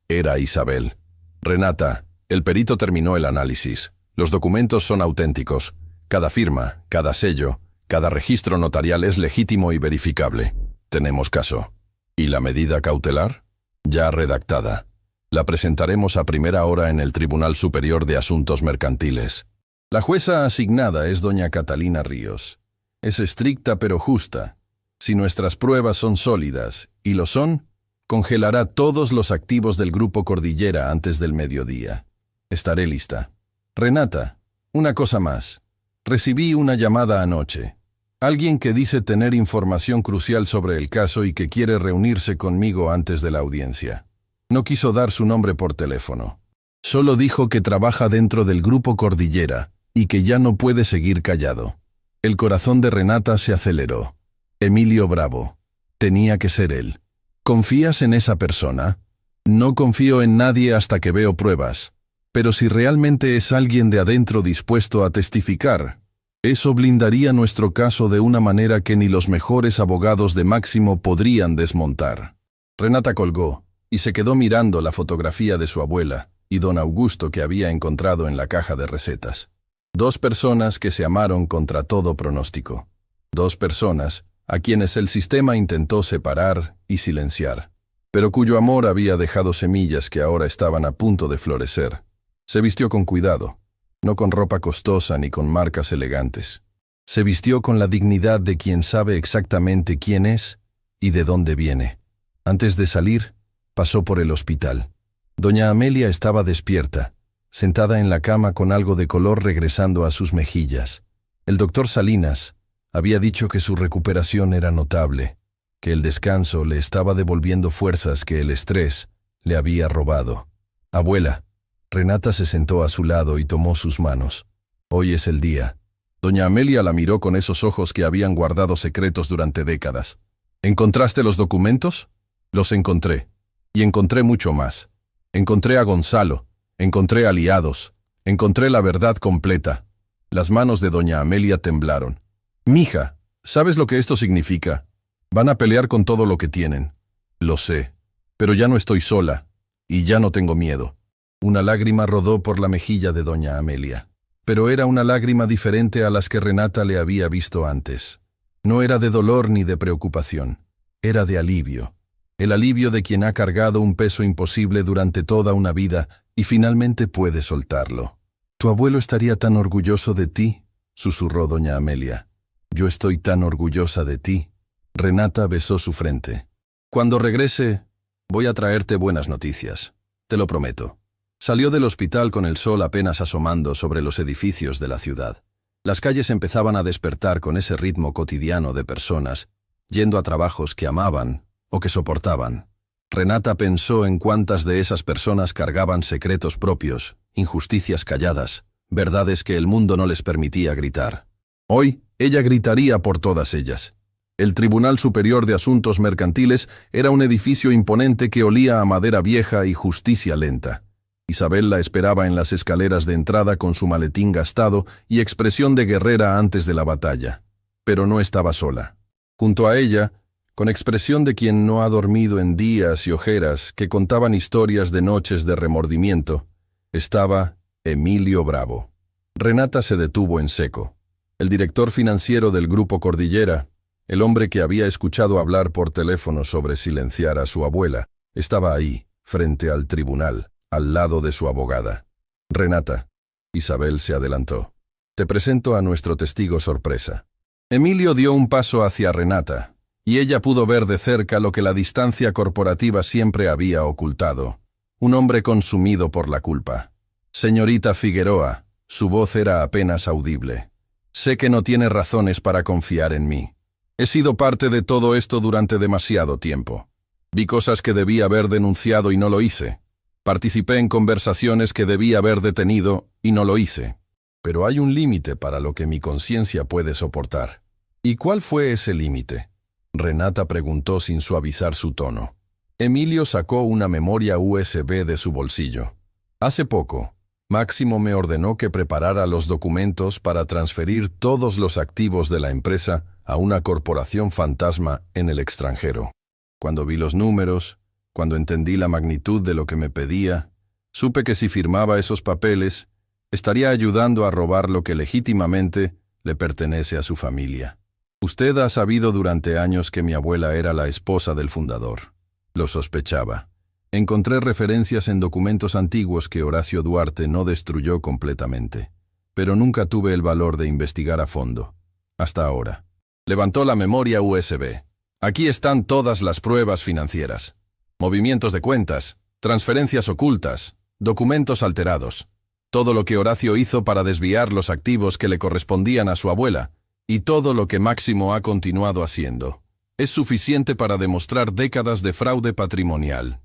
Era Isabel. Renata, el perito terminó el análisis. Los documentos son auténticos. Cada firma, cada sello, cada registro notarial es legítimo y verificable. Tenemos caso. ¿Y la medida cautelar? Ya redactada. La presentaremos a primera hora en el Tribunal Superior de Asuntos Mercantiles. La jueza asignada es doña Catalina Ríos. Es estricta pero justa. Si nuestras pruebas son sólidas, y lo son, congelará todos los activos del Grupo Cordillera antes del mediodía. Estaré lista. Renata, una cosa más. Recibí una llamada anoche. Alguien que dice tener información crucial sobre el caso y que quiere reunirse conmigo antes de la audiencia. No quiso dar su nombre por teléfono. Solo dijo que trabaja dentro del Grupo Cordillera y que ya no puede seguir callado. El corazón de Renata se aceleró. Emilio Bravo. Tenía que ser él. ¿Confías en esa persona? No confío en nadie hasta que veo pruebas. Pero si realmente es alguien de adentro dispuesto a testificar, eso blindaría nuestro caso de una manera que ni los mejores abogados de Máximo podrían desmontar. Renata colgó y se quedó mirando la fotografía de su abuela y don Augusto que había encontrado en la caja de recetas. 2 personas que se amaron contra todo pronóstico. 2 personas a quienes el sistema intentó separar y silenciar, pero cuyo amor había dejado semillas que ahora estaban a punto de florecer. Se vistió con cuidado. No con ropa costosa ni con marcas elegantes. Se vistió con la dignidad de quien sabe exactamente quién es y de dónde viene. Antes de salir, pasó por el hospital. Doña Amelia estaba despierta, sentada en la cama con algo de color regresando a sus mejillas. El doctor Salinas había dicho que su recuperación era notable, que el descanso le estaba devolviendo fuerzas que el estrés le había robado. Abuela, Renata se sentó a su lado y tomó sus manos. Hoy es el día. Doña Amelia la miró con esos ojos que habían guardado secretos durante décadas. ¿Encontraste los documentos? Los encontré. Y encontré mucho más. Encontré a Gonzalo. Encontré aliados. Encontré la verdad completa. Las manos de doña Amelia temblaron. Mija, ¿sabes lo que esto significa? Van a pelear con todo lo que tienen. Lo sé. Pero ya no estoy sola. Y ya no tengo miedo. Una lágrima rodó por la mejilla de doña Amelia. Pero era una lágrima diferente a las que Renata le había visto antes. No era de dolor ni de preocupación. Era de alivio. El alivio de quien ha cargado un peso imposible durante toda una vida y finalmente puede soltarlo. «Tu abuelo estaría tan orgulloso de ti», susurró doña Amelia. «Yo estoy tan orgullosa de ti». Renata besó su frente. «Cuando regrese, voy a traerte buenas noticias. Te lo prometo». Salió del hospital con el sol apenas asomando sobre los edificios de la ciudad. Las calles empezaban a despertar con ese ritmo cotidiano de personas, yendo a trabajos que amaban o que soportaban. Renata pensó en cuántas de esas personas cargaban secretos propios, injusticias calladas, verdades que el mundo no les permitía gritar. Hoy, ella gritaría por todas ellas. El Tribunal Superior de Asuntos Mercantiles era un edificio imponente que olía a madera vieja y justicia lenta. Isabel la esperaba en las escaleras de entrada con su maletín gastado y expresión de guerrera antes de la batalla. Pero no estaba sola. Junto a ella, con expresión de quien no ha dormido en días y ojeras que contaban historias de noches de remordimiento, estaba Emilio Bravo. Renata se detuvo en seco. El director financiero del Grupo Cordillera, el hombre que había escuchado hablar por teléfono sobre silenciar a su abuela, estaba ahí, frente al tribunal, al lado de su abogada. «Renata», Isabel se adelantó. «Te presento a nuestro testigo sorpresa». Emilio dio un paso hacia Renata, y ella pudo ver de cerca lo que la distancia corporativa siempre había ocultado. Un hombre consumido por la culpa. «Señorita Figueroa», su voz era apenas audible. «Sé que no tiene razones para confiar en mí. He sido parte de todo esto durante demasiado tiempo. Vi cosas que debía haber denunciado y no lo hice. Participé en conversaciones que debía haber detenido y no lo hice. Pero hay un límite para lo que mi conciencia puede soportar». «¿Y cuál fue ese límite?», Renata preguntó sin suavizar su tono. Emilio sacó una memoria USB de su bolsillo. «Hace poco, Máximo me ordenó que preparara los documentos para transferir todos los activos de la empresa a una corporación fantasma en el extranjero. Cuando vi los números, cuando entendí la magnitud de lo que me pedía, supe que si firmaba esos papeles, estaría ayudando a robar lo que legítimamente le pertenece a su familia. Usted ha sabido durante años que mi abuela era la esposa del fundador. Lo sospechaba. Encontré referencias en documentos antiguos que Horacio Duarte no destruyó completamente, pero nunca tuve el valor de investigar a fondo. Hasta ahora». Levantó la memoria USB. «Aquí están todas las pruebas financieras. Movimientos de cuentas, transferencias ocultas, documentos alterados. Todo lo que Horacio hizo para desviar los activos que le correspondían a su abuela, y todo lo que Máximo ha continuado haciendo. Es suficiente para demostrar décadas de fraude patrimonial».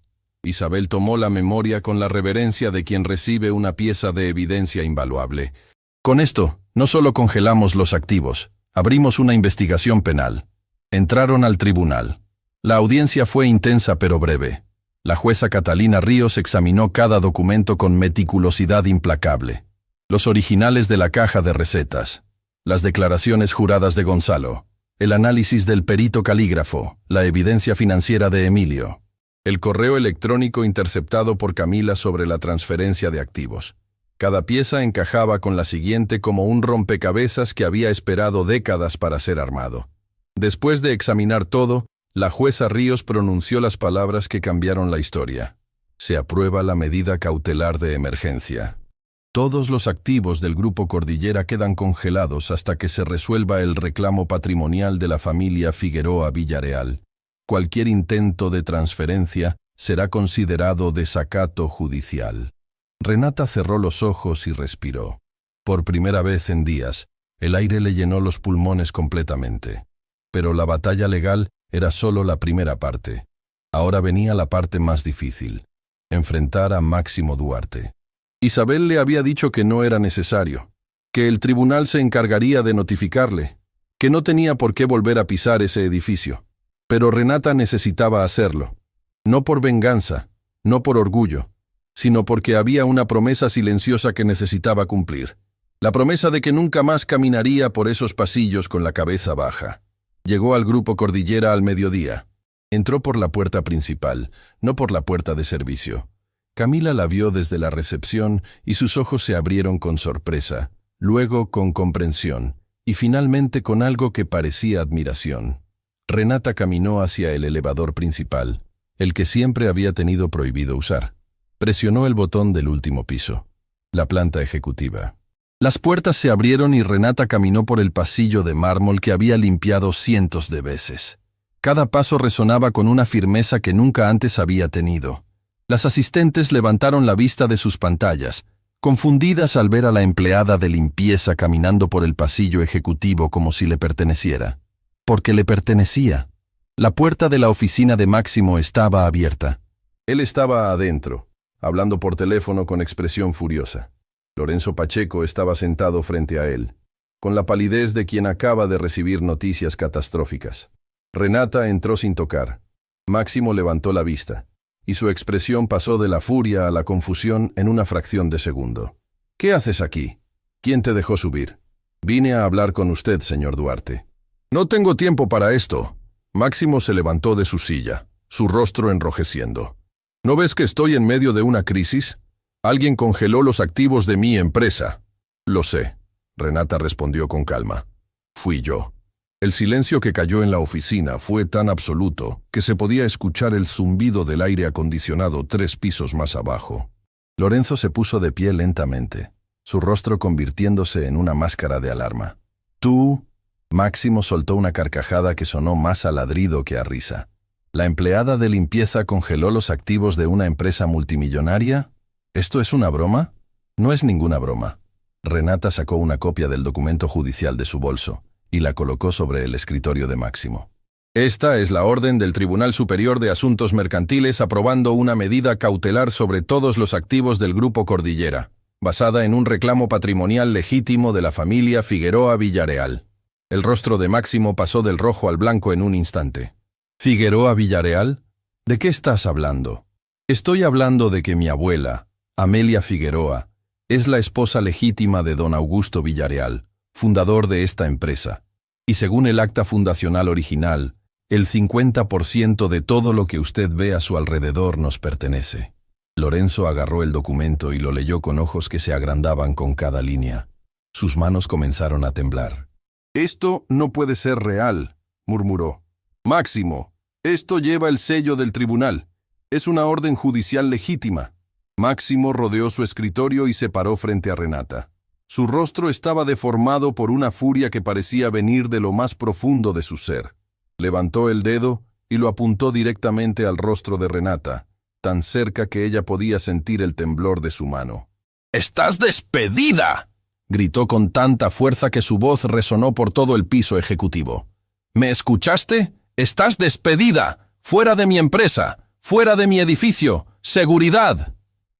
Isabel tomó la memoria con la reverencia de quien recibe una pieza de evidencia invaluable. «Con esto, no solo congelamos los activos, abrimos una investigación penal». Entraron al tribunal. La audiencia fue intensa pero breve. La jueza Catalina Ríos examinó cada documento con meticulosidad implacable. Los originales de la caja de recetas, las declaraciones juradas de Gonzalo, el análisis del perito calígrafo, la evidencia financiera de Emilio, el correo electrónico interceptado por Camila sobre la transferencia de activos. Cada pieza encajaba con la siguiente como un rompecabezas que había esperado décadas para ser armado. Después de examinar todo, la jueza Ríos pronunció las palabras que cambiaron la historia. Se aprueba la medida cautelar de emergencia. Todos los activos del Grupo Cordillera quedan congelados hasta que se resuelva el reclamo patrimonial de la familia Figueroa Villareal. Cualquier intento de transferencia será considerado desacato judicial. Renata cerró los ojos y respiró. Por primera vez en días, El aire le llenó los pulmones completamente. Pero la batalla legal era solo la primera parte. Ahora venía la parte más difícil: enfrentar a Máximo Duarte. Isabel le había dicho que no era necesario, que el tribunal se encargaría de notificarle, que no tenía por qué volver a pisar ese edificio. Pero Renata necesitaba hacerlo, no por venganza, no por orgullo, sino porque había una promesa silenciosa que necesitaba cumplir. La promesa de que nunca más caminaría por esos pasillos con la cabeza baja. Llegó al Grupo Cordillera al mediodía. Entró por la puerta principal, no por la puerta de servicio. Camila la vio desde la recepción y sus ojos se abrieron con sorpresa, luego con comprensión, y finalmente con algo que parecía admiración. Renata caminó hacia el elevador principal, el que siempre había tenido prohibido usar. Presionó el botón del último piso, la planta ejecutiva. Las puertas se abrieron y Renata caminó por el pasillo de mármol que había limpiado cientos de veces. Cada paso resonaba con una firmeza que nunca antes había tenido. Las asistentes levantaron la vista de sus pantallas, confundidas al ver a la empleada de limpieza caminando por el pasillo ejecutivo como si le perteneciera. Porque le pertenecía. La puerta de la oficina de Máximo estaba abierta. Él estaba adentro, hablando por teléfono con expresión furiosa. Lorenzo Pacheco estaba sentado frente a él, con la palidez de quien acaba de recibir noticias catastróficas. Renata entró sin tocar. Máximo levantó la vista, y su expresión pasó de la furia a la confusión en una fracción de segundo. «¿Qué haces aquí? ¿Quién te dejó subir?» «Vine a hablar con usted, señor Duarte». «No tengo tiempo para esto». Máximo se levantó de su silla, su rostro enrojeciendo. «¿No ves que estoy en medio de una crisis? Alguien congeló los activos de mi empresa». «Lo sé», Renata respondió con calma. «Fui yo». El silencio que cayó en la oficina fue tan absoluto que se podía escuchar el zumbido del aire acondicionado 3 pisos más abajo. Lorenzo se puso de pie lentamente, su rostro convirtiéndose en una máscara de alarma. «¿Tú?» Máximo soltó una carcajada que sonó más a ladrido que a risa. ¿La empleada de limpieza congeló los activos de una empresa multimillonaria? ¿Esto es una broma? No es ninguna broma. Renata sacó una copia del documento judicial de su bolso y la colocó sobre el escritorio de Máximo. Esta es la orden del Tribunal Superior de Asuntos Mercantiles aprobando una medida cautelar sobre todos los activos del Grupo Cordillera, basada en un reclamo patrimonial legítimo de la familia Figueroa Villarreal. El rostro de Máximo pasó del rojo al blanco en un instante. ¿Figueroa Villarreal? ¿De qué estás hablando? Estoy hablando de que mi abuela, Amelia Figueroa, es la esposa legítima de don Augusto Villarreal, fundador de esta empresa, y según el acta fundacional original, el 50% de todo lo que usted ve a su alrededor nos pertenece. Lorenzo agarró el documento y lo leyó con ojos que se agrandaban con cada línea. Sus manos comenzaron a temblar. «Esto no puede ser real», murmuró. «Máximo, esto lleva el sello del tribunal. Es una orden judicial legítima». Máximo rodeó su escritorio y se paró frente a Renata. Su rostro estaba deformado por una furia que parecía venir de lo más profundo de su ser. Levantó el dedo y lo apuntó directamente al rostro de Renata, tan cerca que ella podía sentir el temblor de su mano. «¡Estás despedida!», gritó con tanta fuerza que su voz resonó por todo el piso ejecutivo. «¿Me escuchaste? ¡Estás despedida! ¡Fuera de mi empresa! ¡Fuera de mi edificio! ¡Seguridad!».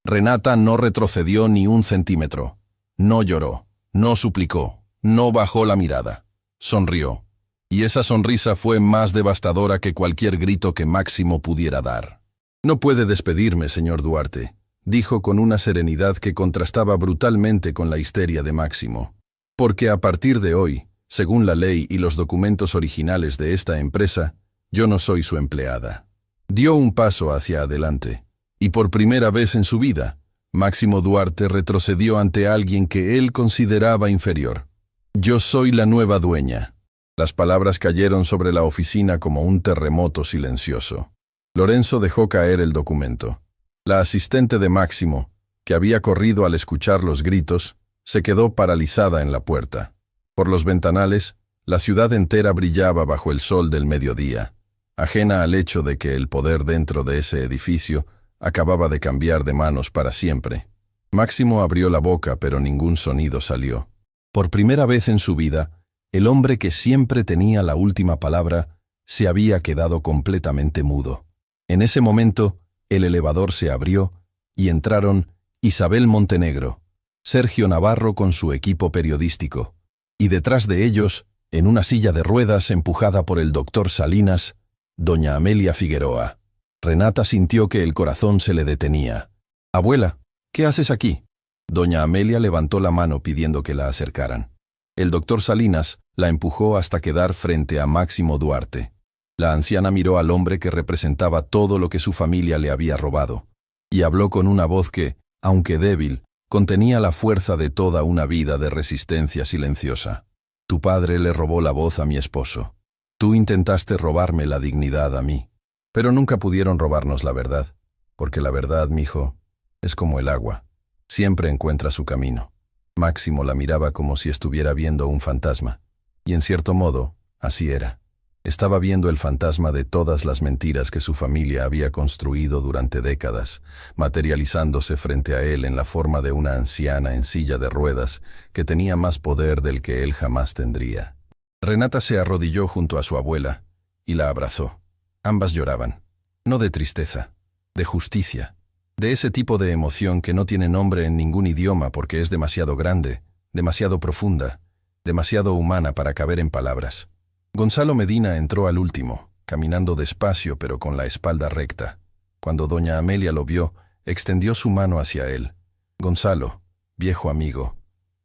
Renata no retrocedió ni un centímetro. No lloró, no suplicó, no bajó la mirada. Sonrió. Y esa sonrisa fue más devastadora que cualquier grito que Máximo pudiera dar. «No puede despedirme, señor Duarte», dijo con una serenidad que contrastaba brutalmente con la histeria de Máximo. «Porque a partir de hoy, según la ley y los documentos originales de esta empresa, yo no soy su empleada». Dio un paso hacia adelante, y por primera vez en su vida, Máximo Duarte retrocedió ante alguien que él consideraba inferior. «Yo soy la nueva dueña». Las palabras cayeron sobre la oficina como un terremoto silencioso. Lorenzo dejó caer el documento. La asistente de Máximo, que había corrido al escuchar los gritos, se quedó paralizada en la puerta. Por los ventanales, la ciudad entera brillaba bajo el sol del mediodía, ajena al hecho de que el poder dentro de ese edificio acababa de cambiar de manos para siempre. Máximo abrió la boca, pero ningún sonido salió. Por primera vez en su vida, el hombre que siempre tenía la última palabra se había quedado completamente mudo. En ese momento, el elevador se abrió y entraron Isabel Montenegro, Sergio Navarro con su equipo periodístico, y detrás de ellos, en una silla de ruedas empujada por el doctor Salinas, doña Amelia Figueroa. Renata sintió que el corazón se le detenía. «Abuela, ¿qué haces aquí?» Doña Amelia levantó la mano pidiendo que la acercaran. El doctor Salinas la empujó hasta quedar frente a Máximo Duarte. La anciana miró al hombre que representaba todo lo que su familia le había robado, y habló con una voz que, aunque débil, contenía la fuerza de toda una vida de resistencia silenciosa. «Tu padre le robó la voz a mi esposo. Tú intentaste robarme la dignidad a mí. Pero nunca pudieron robarnos la verdad, porque la verdad, mijo, es como el agua. Siempre encuentra su camino». Máximo la miraba como si estuviera viendo un fantasma, y en cierto modo, así era. Estaba viendo el fantasma de todas las mentiras que su familia había construido durante décadas, materializándose frente a él en la forma de una anciana en silla de ruedas que tenía más poder del que él jamás tendría. Renata se arrodilló junto a su abuela y la abrazó. Ambas lloraban, no de tristeza, de justicia, de ese tipo de emoción que no tiene nombre en ningún idioma porque es demasiado grande, demasiado profunda, demasiado humana para caber en palabras. Gonzalo Medina entró al último, caminando despacio pero con la espalda recta. Cuando doña Amelia lo vio, extendió su mano hacia él. «Gonzalo, viejo amigo,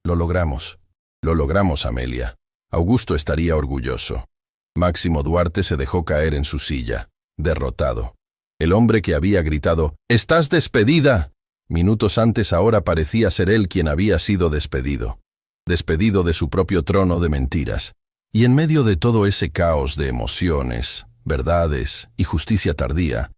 lo logramos». «Lo logramos, Amelia. Augusto estaría orgulloso». Máximo Duarte se dejó caer en su silla, derrotado. El hombre que había gritado «¡Estás despedida!» minutos antes ahora parecía ser él quien había sido despedido. Despedido de su propio trono de mentiras. Y en medio de todo ese caos de emociones, verdades y justicia tardía,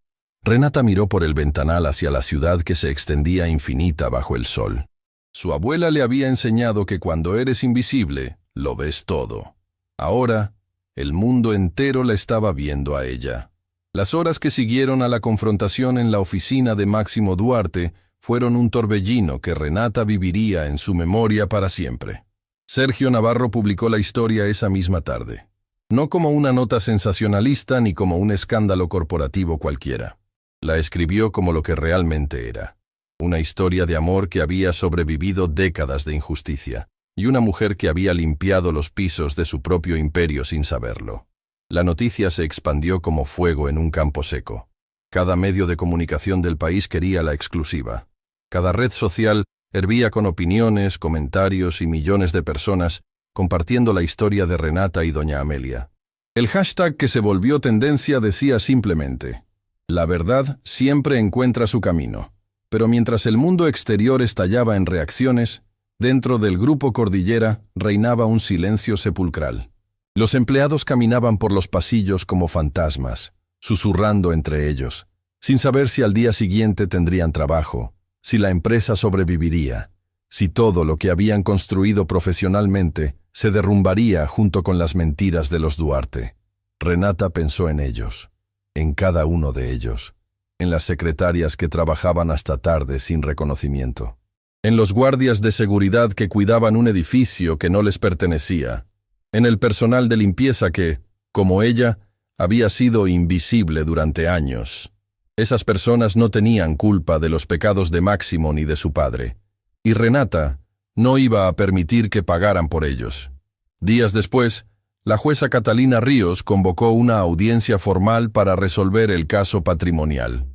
Renata miró por el ventanal hacia la ciudad que se extendía infinita bajo el sol. Su abuela le había enseñado que cuando eres invisible, lo ves todo. Ahora, el mundo entero la estaba viendo a ella. Las horas que siguieron a la confrontación en la oficina de Máximo Duarte fueron un torbellino que Renata viviría en su memoria para siempre. Sergio Navarro publicó la historia esa misma tarde. No como una nota sensacionalista ni como un escándalo corporativo cualquiera. La escribió como lo que realmente era. Una historia de amor que había sobrevivido décadas de injusticia, y una mujer que había limpiado los pisos de su propio imperio sin saberlo. La noticia se expandió como fuego en un campo seco. Cada medio de comunicación del país quería la exclusiva. Cada red social hervía con opiniones, comentarios y millones de personas compartiendo la historia de Renata y doña Amelia. El hashtag que se volvió tendencia decía simplemente: «La verdad siempre encuentra su camino». Pero mientras el mundo exterior estallaba en reacciones, dentro del Grupo Cordillera reinaba un silencio sepulcral. Los empleados caminaban por los pasillos como fantasmas, susurrando entre ellos, sin saber si al día siguiente tendrían trabajo, si la empresa sobreviviría, si todo lo que habían construido profesionalmente se derrumbaría junto con las mentiras de los Duarte. Renata pensó en ellos, en cada uno de ellos, en las secretarias que trabajaban hasta tarde sin reconocimiento, en los guardias de seguridad que cuidaban un edificio que no les pertenecía, en el personal de limpieza que, como ella, había sido invisible durante años. Esas personas no tenían culpa de los pecados de Máximo ni de su padre, y Renata no iba a permitir que pagaran por ellos. Días después, la jueza Catalina Ríos convocó una audiencia formal para resolver el caso patrimonial.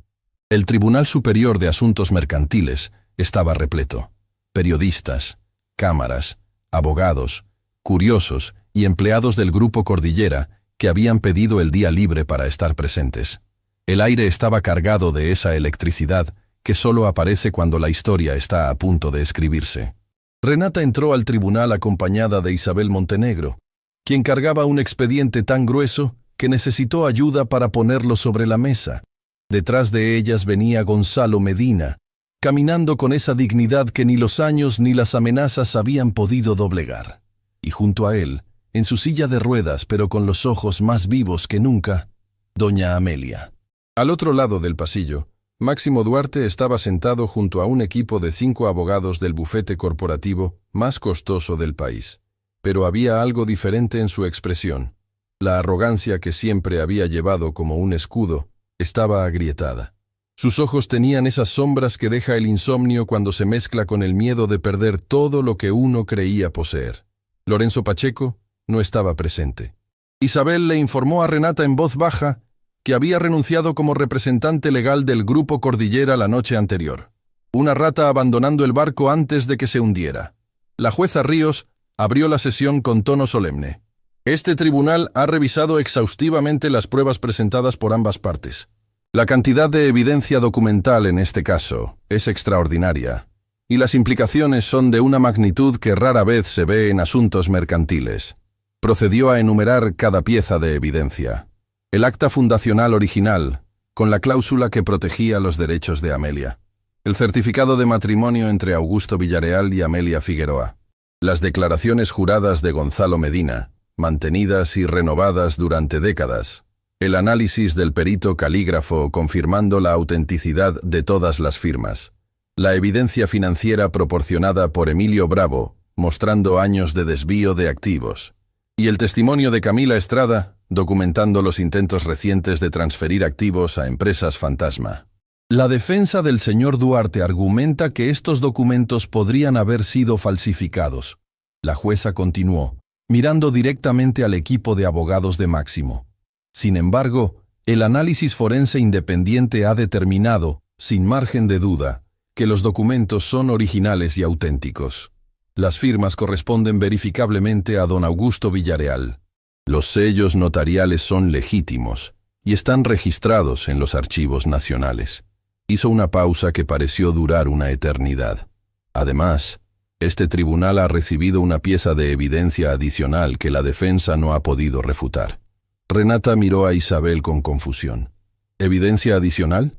El Tribunal Superior de Asuntos Mercantiles estaba repleto. Periodistas, cámaras, abogados, curiosos y empleados del Grupo Cordillera que habían pedido el día libre para estar presentes. El aire estaba cargado de esa electricidad que solo aparece cuando la historia está a punto de escribirse. Renata entró al tribunal acompañada de Isabel Montenegro, quien cargaba un expediente tan grueso que necesitó ayuda para ponerlo sobre la mesa. Detrás de ellas venía Gonzalo Medina, caminando con esa dignidad que ni los años ni las amenazas habían podido doblegar. Y junto a él, en su silla de ruedas pero con los ojos más vivos que nunca, doña Amelia. Al otro lado del pasillo, Máximo Duarte estaba sentado junto a un equipo de 5 abogados del bufete corporativo más costoso del país. Pero había algo diferente en su expresión. La arrogancia que siempre había llevado como un escudo estaba agrietada. Sus ojos tenían esas sombras que deja el insomnio cuando se mezcla con el miedo de perder todo lo que uno creía poseer. Lorenzo Pacheco no estaba presente. Isabel le informó a Renata en voz baja que había renunciado como representante legal del Grupo Cordillera la noche anterior. Una rata abandonando el barco antes de que se hundiera. La jueza Ríos abrió la sesión con tono solemne. Este tribunal ha revisado exhaustivamente las pruebas presentadas por ambas partes. La cantidad de evidencia documental en este caso es extraordinaria, y las implicaciones son de una magnitud que rara vez se ve en asuntos mercantiles. Procedió a enumerar cada pieza de evidencia. El acta fundacional original, con la cláusula que protegía los derechos de Amelia. El certificado de matrimonio entre Augusto Villareal y Amelia Figueroa. Las declaraciones juradas de Gonzalo Medina, mantenidas y renovadas durante décadas. El análisis del perito calígrafo confirmando la autenticidad de todas las firmas. La evidencia financiera proporcionada por Emilio Bravo, mostrando años de desvío de activos. Y el testimonio de Camila Estrada, documentando los intentos recientes de transferir activos a empresas fantasma. La defensa del señor Duarte argumenta que estos documentos podrían haber sido falsificados. La jueza continuó, mirando directamente al equipo de abogados de Máximo. Sin embargo, el análisis forense independiente ha determinado, sin margen de duda, que los documentos son originales y auténticos. Las firmas corresponden verificablemente a don Augusto Villareal. Los sellos notariales son legítimos y están registrados en los archivos nacionales. Hizo una pausa que pareció durar una eternidad. Además, este tribunal ha recibido una pieza de evidencia adicional que la defensa no ha podido refutar. Renata miró a Isabel con confusión. ¿Evidencia adicional?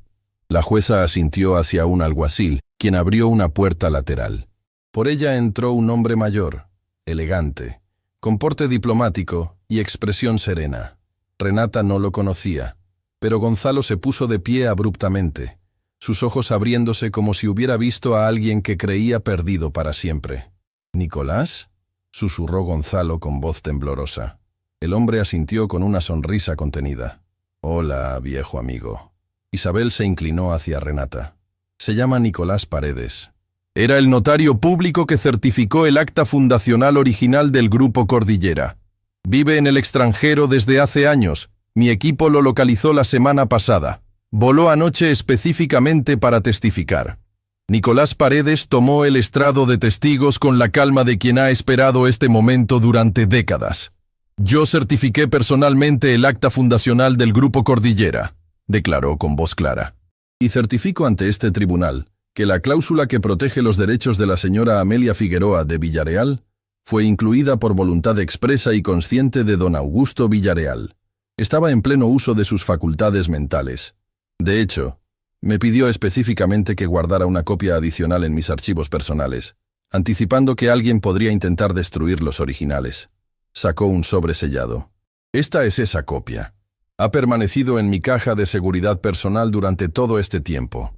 La jueza asintió hacia un alguacil, quien abrió una puerta lateral. Por ella entró un hombre mayor, elegante, con porte diplomático y expresión serena. Renata no lo conocía, pero Gonzalo se puso de pie abruptamente, sus ojos abriéndose como si hubiera visto a alguien que creía perdido para siempre. ¿Nicolás?, susurró Gonzalo con voz temblorosa. El hombre asintió con una sonrisa contenida. «Hola, viejo amigo». Isabel se inclinó hacia Renata. «Se llama Nicolás Paredes». Era el notario público que certificó el acta fundacional original del Grupo Cordillera. Vive en el extranjero desde hace años. Mi equipo lo localizó la semana pasada. Voló anoche específicamente para testificar. Nicolás Paredes tomó el estrado de testigos con la calma de quien ha esperado este momento durante décadas. Yo certifiqué personalmente el acta fundacional del Grupo Cordillera, declaró con voz clara. Y certifico ante este tribunal que la cláusula que protege los derechos de la señora Amelia Figueroa de Villareal fue incluida por voluntad expresa y consciente de don Augusto Villareal. Estaba en pleno uso de sus facultades mentales. De hecho, me pidió específicamente que guardara una copia adicional en mis archivos personales, anticipando que alguien podría intentar destruir los originales. Sacó un sobre sellado. Esta es esa copia. Ha permanecido en mi caja de seguridad personal durante todo este tiempo.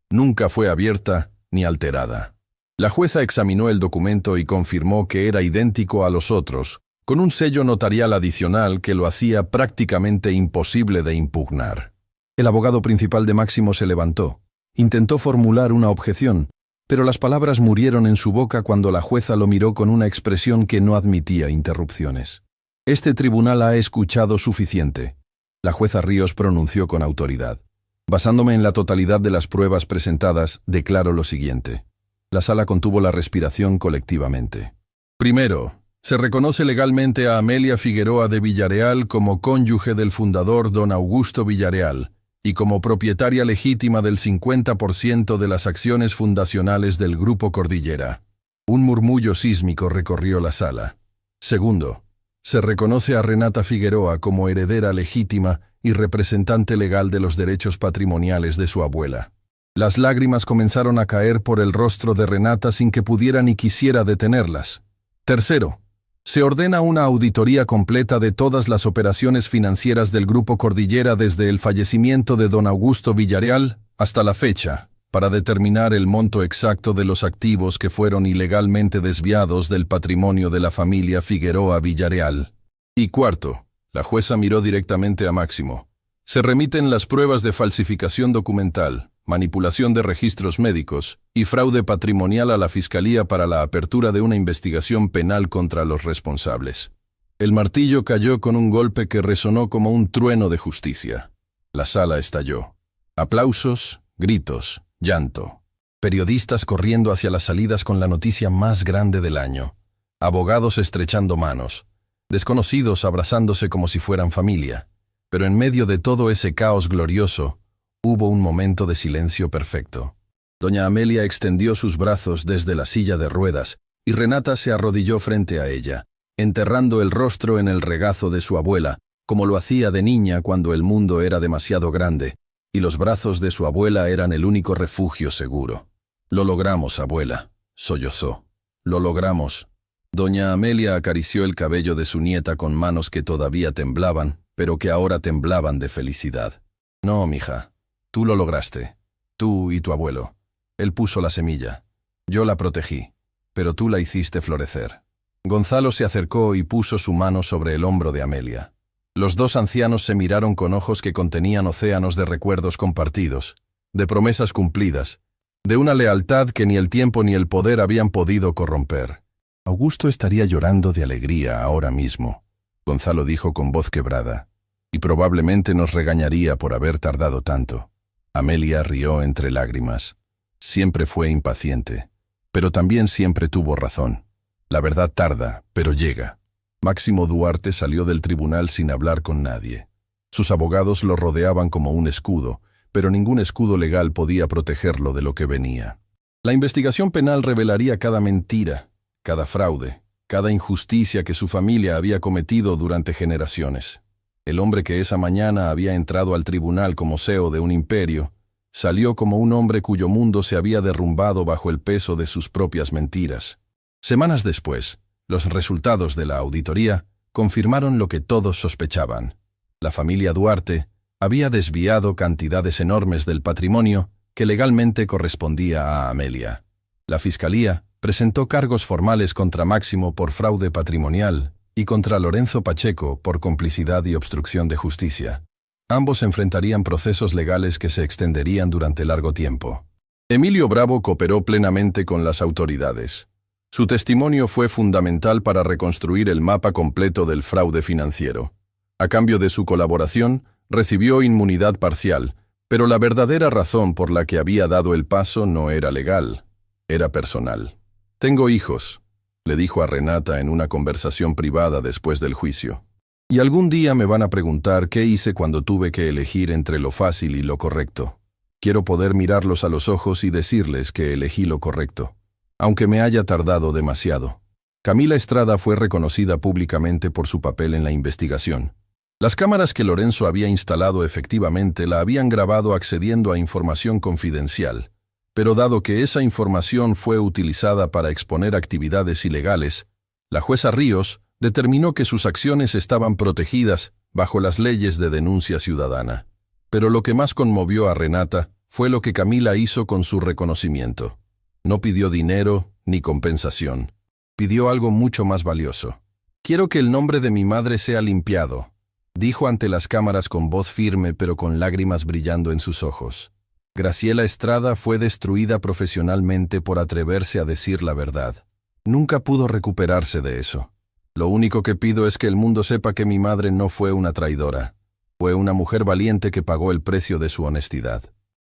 Nunca fue abierta ni alterada. La jueza examinó el documento y confirmó que era idéntico a los otros, con un sello notarial adicional que lo hacía prácticamente imposible de impugnar. El abogado principal de Máximo se levantó. Intentó formular una objeción, pero las palabras murieron en su boca cuando la jueza lo miró con una expresión que no admitía interrupciones. Este tribunal ha escuchado suficiente. La jueza Ríos pronunció con autoridad. Basándome en la totalidad de las pruebas presentadas, declaro lo siguiente. La sala contuvo la respiración colectivamente. Primero, se reconoce legalmente a Amelia Figueroa de Villareal como cónyuge del fundador don Augusto Villareal y como propietaria legítima del 50% de las acciones fundacionales del Grupo Cordillera. Un murmullo sísmico recorrió la sala. Segundo, se reconoce a Renata Figueroa como heredera legítima y representante legal de los derechos patrimoniales de su abuela. Las lágrimas comenzaron a caer por el rostro de Renata sin que pudiera ni quisiera detenerlas. Tercero, Se ordena una auditoría completa de todas las operaciones financieras del Grupo Cordillera desde el fallecimiento de don Augusto Villarreal hasta la fecha, para determinar el monto exacto de los activos que fueron ilegalmente desviados del patrimonio de la familia Figueroa Villarreal. Y cuarto, la jueza miró directamente a Máximo. Se remiten las pruebas de falsificación documental, manipulación de registros médicos y fraude patrimonial a la Fiscalía para la apertura de una investigación penal contra los responsables. El martillo cayó con un golpe que resonó como un trueno de justicia. La sala estalló. Aplausos, gritos, llanto. Periodistas corriendo hacia las salidas con la noticia más grande del año. Abogados estrechando manos. Desconocidos abrazándose como si fueran familia. Pero en medio de todo ese caos glorioso, hubo un momento de silencio perfecto. Doña Amelia extendió sus brazos desde la silla de ruedas y Renata se arrodilló frente a ella, enterrando el rostro en el regazo de su abuela, como lo hacía de niña cuando el mundo era demasiado grande, y los brazos de su abuela eran el único refugio seguro. «Lo logramos, abuela», sollozó. «Lo logramos». Doña Amelia acarició el cabello de su nieta con manos que todavía temblaban, pero que ahora temblaban de felicidad. «No, mija. Tú lo lograste. Tú y tu abuelo. Él puso la semilla. Yo la protegí, pero tú la hiciste florecer». Gonzalo se acercó y puso su mano sobre el hombro de Amelia. Los dos ancianos se miraron con ojos que contenían océanos de recuerdos compartidos, de promesas cumplidas, de una lealtad que ni el tiempo ni el poder habían podido corromper. «Augusto estaría llorando de alegría ahora mismo», Gonzalo dijo con voz quebrada, «y probablemente nos regañaría por haber tardado tanto». Amelia rió entre lágrimas. Siempre fue impaciente, pero también siempre tuvo razón. La verdad tarda, pero llega. Máximo Duarte salió del tribunal sin hablar con nadie. Sus abogados lo rodeaban como un escudo, pero ningún escudo legal podía protegerlo de lo que venía. La investigación penal revelaría cada mentira, cada fraude, cada injusticia que su familia había cometido durante generaciones. El hombre que esa mañana había entrado al tribunal como CEO de un imperio, salió como un hombre cuyo mundo se había derrumbado bajo el peso de sus propias mentiras. Semanas después, los resultados de la auditoría confirmaron lo que todos sospechaban. La familia Duarte había desviado cantidades enormes del patrimonio que legalmente correspondía a Amelia. La Fiscalía presentó cargos formales contra Máximo por fraude patrimonial y contra Lorenzo Pacheco por complicidad y obstrucción de justicia. Ambos enfrentarían procesos legales que se extenderían durante largo tiempo. Emilio Bravo cooperó plenamente con las autoridades. Su testimonio fue fundamental para reconstruir el mapa completo del fraude financiero. A cambio de su colaboración, recibió inmunidad parcial, pero la verdadera razón por la que había dado el paso no era legal, era personal. «Tengo hijos», le dijo a Renata en una conversación privada después del juicio. «Y algún día me van a preguntar qué hice cuando tuve que elegir entre lo fácil y lo correcto. Quiero poder mirarlos a los ojos y decirles que elegí lo correcto, aunque me haya tardado demasiado». Camila Estrada fue reconocida públicamente por su papel en la investigación. Las cámaras que Lorenzo había instalado efectivamente la habían grabado accediendo a información confidencial, pero dado que esa información fue utilizada para exponer actividades ilegales, la jueza Ríos determinó que sus acciones estaban protegidas bajo las leyes de denuncia ciudadana. Pero lo que más conmovió a Renata fue lo que Camila hizo con su reconocimiento. No pidió dinero ni compensación. Pidió algo mucho más valioso. «Quiero que el nombre de mi madre sea limpiado», dijo ante las cámaras con voz firme pero con lágrimas brillando en sus ojos. Graciela Estrada fue destruida profesionalmente por atreverse a decir la verdad. Nunca pudo recuperarse de eso. Lo único que pido es que el mundo sepa que mi madre no fue una traidora. Fue una mujer valiente que pagó el precio de su honestidad.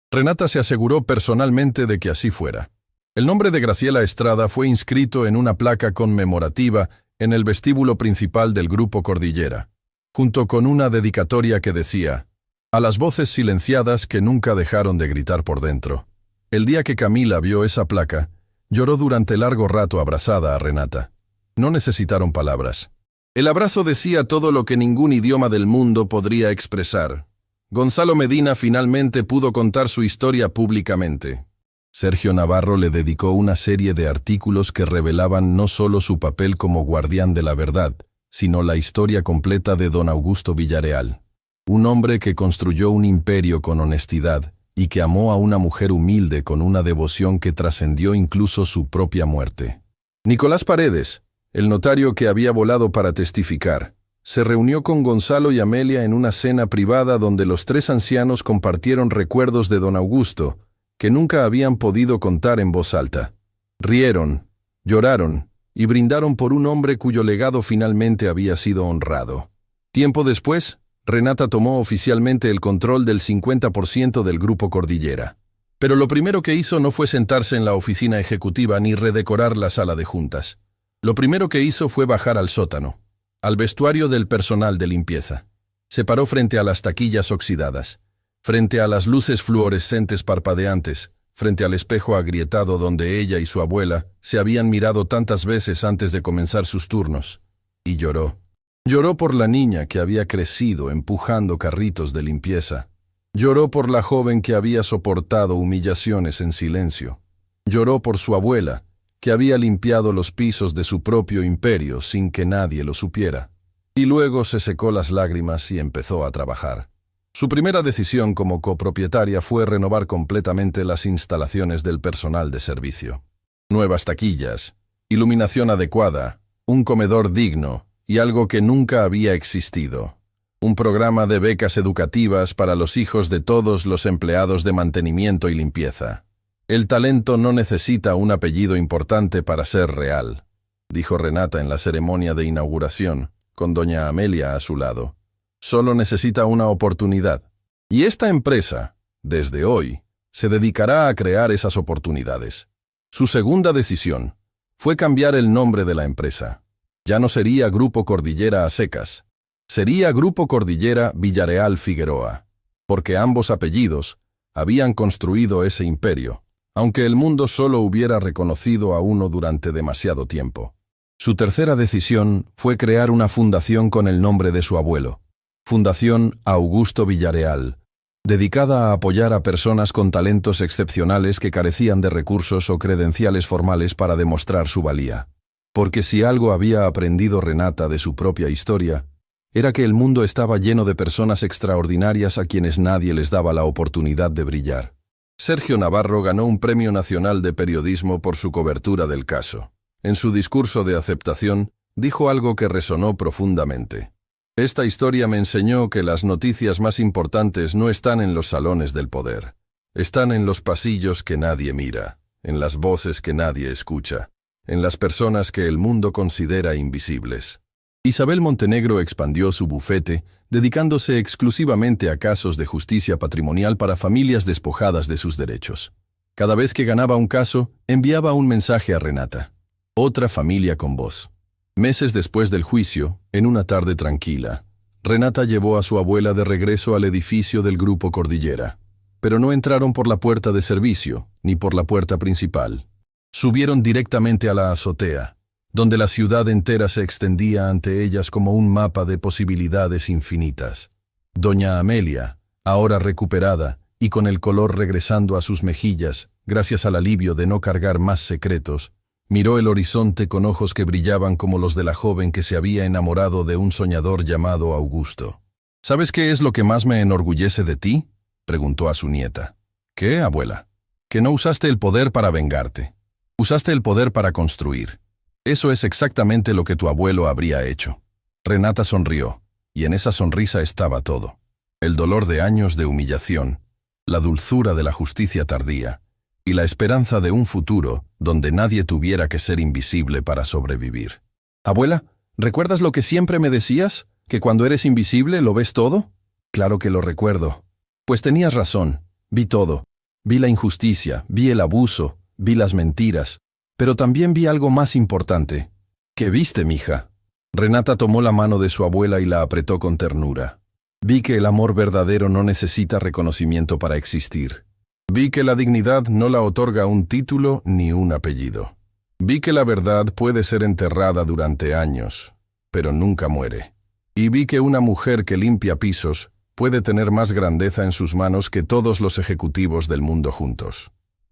Renata se aseguró personalmente de que así fuera. El nombre de Graciela Estrada fue inscrito en una placa conmemorativa en el vestíbulo principal del Grupo Cordillera, junto con una dedicatoria que decía: «A las voces silenciadas que nunca dejaron de gritar por dentro». El día que Camila vio esa placa, lloró durante largo rato abrazada a Renata. No necesitaron palabras. El abrazo decía todo lo que ningún idioma del mundo podría expresar. Gonzalo Medina finalmente pudo contar su historia públicamente. Sergio Navarro le dedicó una serie de artículos que revelaban no solo su papel como guardián de la verdad, sino la historia completa de don Augusto Villarreal. Un hombre que construyó un imperio con honestidad y que amó a una mujer humilde con una devoción que trascendió incluso su propia muerte. Nicolás Paredes, el notario que había volado para testificar, se reunió con Gonzalo y Amelia en una cena privada donde los tres ancianos compartieron recuerdos de don Augusto, que nunca habían podido contar en voz alta. Rieron, lloraron y brindaron por un hombre cuyo legado finalmente había sido honrado. Tiempo después, Renata tomó oficialmente el control del 50% del Grupo Cordillera. Pero lo primero que hizo no fue sentarse en la oficina ejecutiva ni redecorar la sala de juntas. Lo primero que hizo fue bajar al sótano, al vestuario del personal de limpieza. Se paró frente a las taquillas oxidadas, frente a las luces fluorescentes parpadeantes, frente al espejo agrietado donde ella y su abuela se habían mirado tantas veces antes de comenzar sus turnos, y lloró. Lloró por la niña que había crecido empujando carritos de limpieza. Lloró por la joven que había soportado humillaciones en silencio. Lloró por su abuela, que había limpiado los pisos de su propio imperio sin que nadie lo supiera. Y luego se secó las lágrimas y empezó a trabajar. Su primera decisión como copropietaria fue renovar completamente las instalaciones del personal de servicio. Nuevas taquillas, iluminación adecuada, un comedor digno y algo que nunca había existido. Un programa de becas educativas para los hijos de todos los empleados de mantenimiento y limpieza. El talento no necesita un apellido importante para ser real, dijo Renata en la ceremonia de inauguración, con doña Amelia a su lado. Solo necesita una oportunidad. Y esta empresa, desde hoy, se dedicará a crear esas oportunidades. Su segunda decisión fue cambiar el nombre de la empresa. Ya no sería Grupo Cordillera a secas. Sería Grupo Cordillera Villarreal Figueroa, porque ambos apellidos habían construido ese imperio, aunque el mundo solo hubiera reconocido a uno durante demasiado tiempo. Su tercera decisión fue crear una fundación con el nombre de su abuelo, Fundación Augusto Villarreal, dedicada a apoyar a personas con talentos excepcionales que carecían de recursos o credenciales formales para demostrar su valía. Porque si algo había aprendido Renata de su propia historia, era que el mundo estaba lleno de personas extraordinarias a quienes nadie les daba la oportunidad de brillar. Sergio Navarro ganó un Premio Nacional de Periodismo por su cobertura del caso. En su discurso de aceptación, dijo algo que resonó profundamente. Esta historia me enseñó que las noticias más importantes no están en los salones del poder. Están en los pasillos que nadie mira, en las voces que nadie escucha, en las personas que el mundo considera invisibles. Isabel Montenegro expandió su bufete, dedicándose exclusivamente a casos de justicia patrimonial para familias despojadas de sus derechos. Cada vez que ganaba un caso, enviaba un mensaje a Renata. Otra familia con voz. Meses después del juicio, en una tarde tranquila, Renata llevó a su abuela de regreso al edificio del Grupo Cordillera. Pero no entraron por la puerta de servicio, ni por la puerta principal. Subieron directamente a la azotea, donde la ciudad entera se extendía ante ellas como un mapa de posibilidades infinitas. Doña Amelia, ahora recuperada y con el color regresando a sus mejillas, gracias al alivio de no cargar más secretos, miró el horizonte con ojos que brillaban como los de la joven que se había enamorado de un soñador llamado Augusto. ¿Sabes qué es lo que más me enorgullece de ti?, preguntó a su nieta. ¿Qué, abuela? Que no usaste el poder para vengarte. Usaste el poder para construir. Eso es exactamente lo que tu abuelo habría hecho. Renata sonrió, y en esa sonrisa estaba todo. El dolor de años de humillación, la dulzura de la justicia tardía, y la esperanza de un futuro donde nadie tuviera que ser invisible para sobrevivir. Abuela, ¿recuerdas lo que siempre me decías? ¿Que cuando eres invisible lo ves todo? Claro que lo recuerdo. Pues tenías razón, vi todo. Vi la injusticia, vi el abuso, vi las mentiras, pero también vi algo más importante. ¿Qué viste, mija? Renata tomó la mano de su abuela y la apretó con ternura. Vi que el amor verdadero no necesita reconocimiento para existir. Vi que la dignidad no la otorga un título ni un apellido. Vi que la verdad puede ser enterrada durante años, pero nunca muere. Y vi que una mujer que limpia pisos puede tener más grandeza en sus manos que todos los ejecutivos del mundo juntos.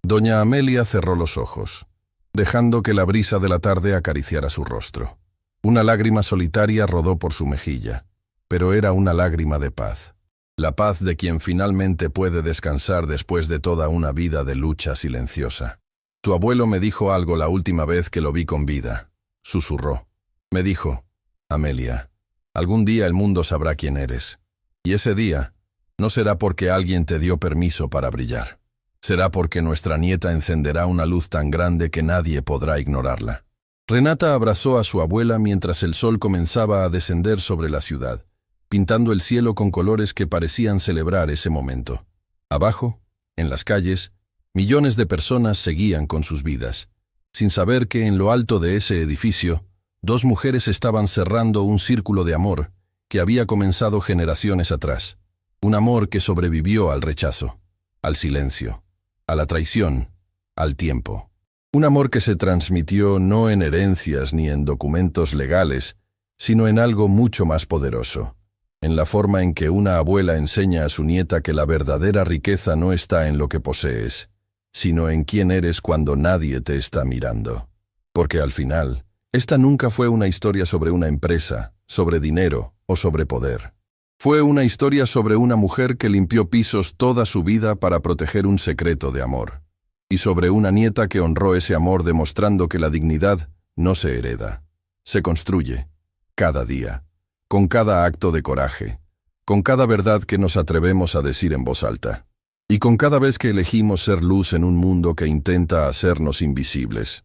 Doña Amelia cerró los ojos, dejando que la brisa de la tarde acariciara su rostro. Una lágrima solitaria rodó por su mejilla, pero era una lágrima de paz. La paz de quien finalmente puede descansar después de toda una vida de lucha silenciosa. Tu abuelo me dijo algo la última vez que lo vi con vida, susurró. Me dijo, Amelia, algún día el mundo sabrá quién eres. Y ese día no será porque alguien te dio permiso para brillar. Será porque nuestra nieta encenderá una luz tan grande que nadie podrá ignorarla. Renata abrazó a su abuela mientras el sol comenzaba a descender sobre la ciudad, pintando el cielo con colores que parecían celebrar ese momento. Abajo, en las calles, millones de personas seguían con sus vidas, sin saber que en lo alto de ese edificio, dos mujeres estaban cerrando un círculo de amor que había comenzado generaciones atrás. Un amor que sobrevivió al rechazo, al silencio, a la traición, al tiempo. Un amor que se transmitió no en herencias ni en documentos legales, sino en algo mucho más poderoso. En la forma en que una abuela enseña a su nieta que la verdadera riqueza no está en lo que posees, sino en quién eres cuando nadie te está mirando. Porque al final, esta nunca fue una historia sobre una empresa, sobre dinero o sobre poder. Fue una historia sobre una mujer que limpió pisos toda su vida para proteger un secreto de amor. Y sobre una nieta que honró ese amor demostrando que la dignidad no se hereda, se construye, cada día. Con cada acto de coraje, con cada verdad que nos atrevemos a decir en voz alta, y con cada vez que elegimos ser luz en un mundo que intenta hacernos invisibles.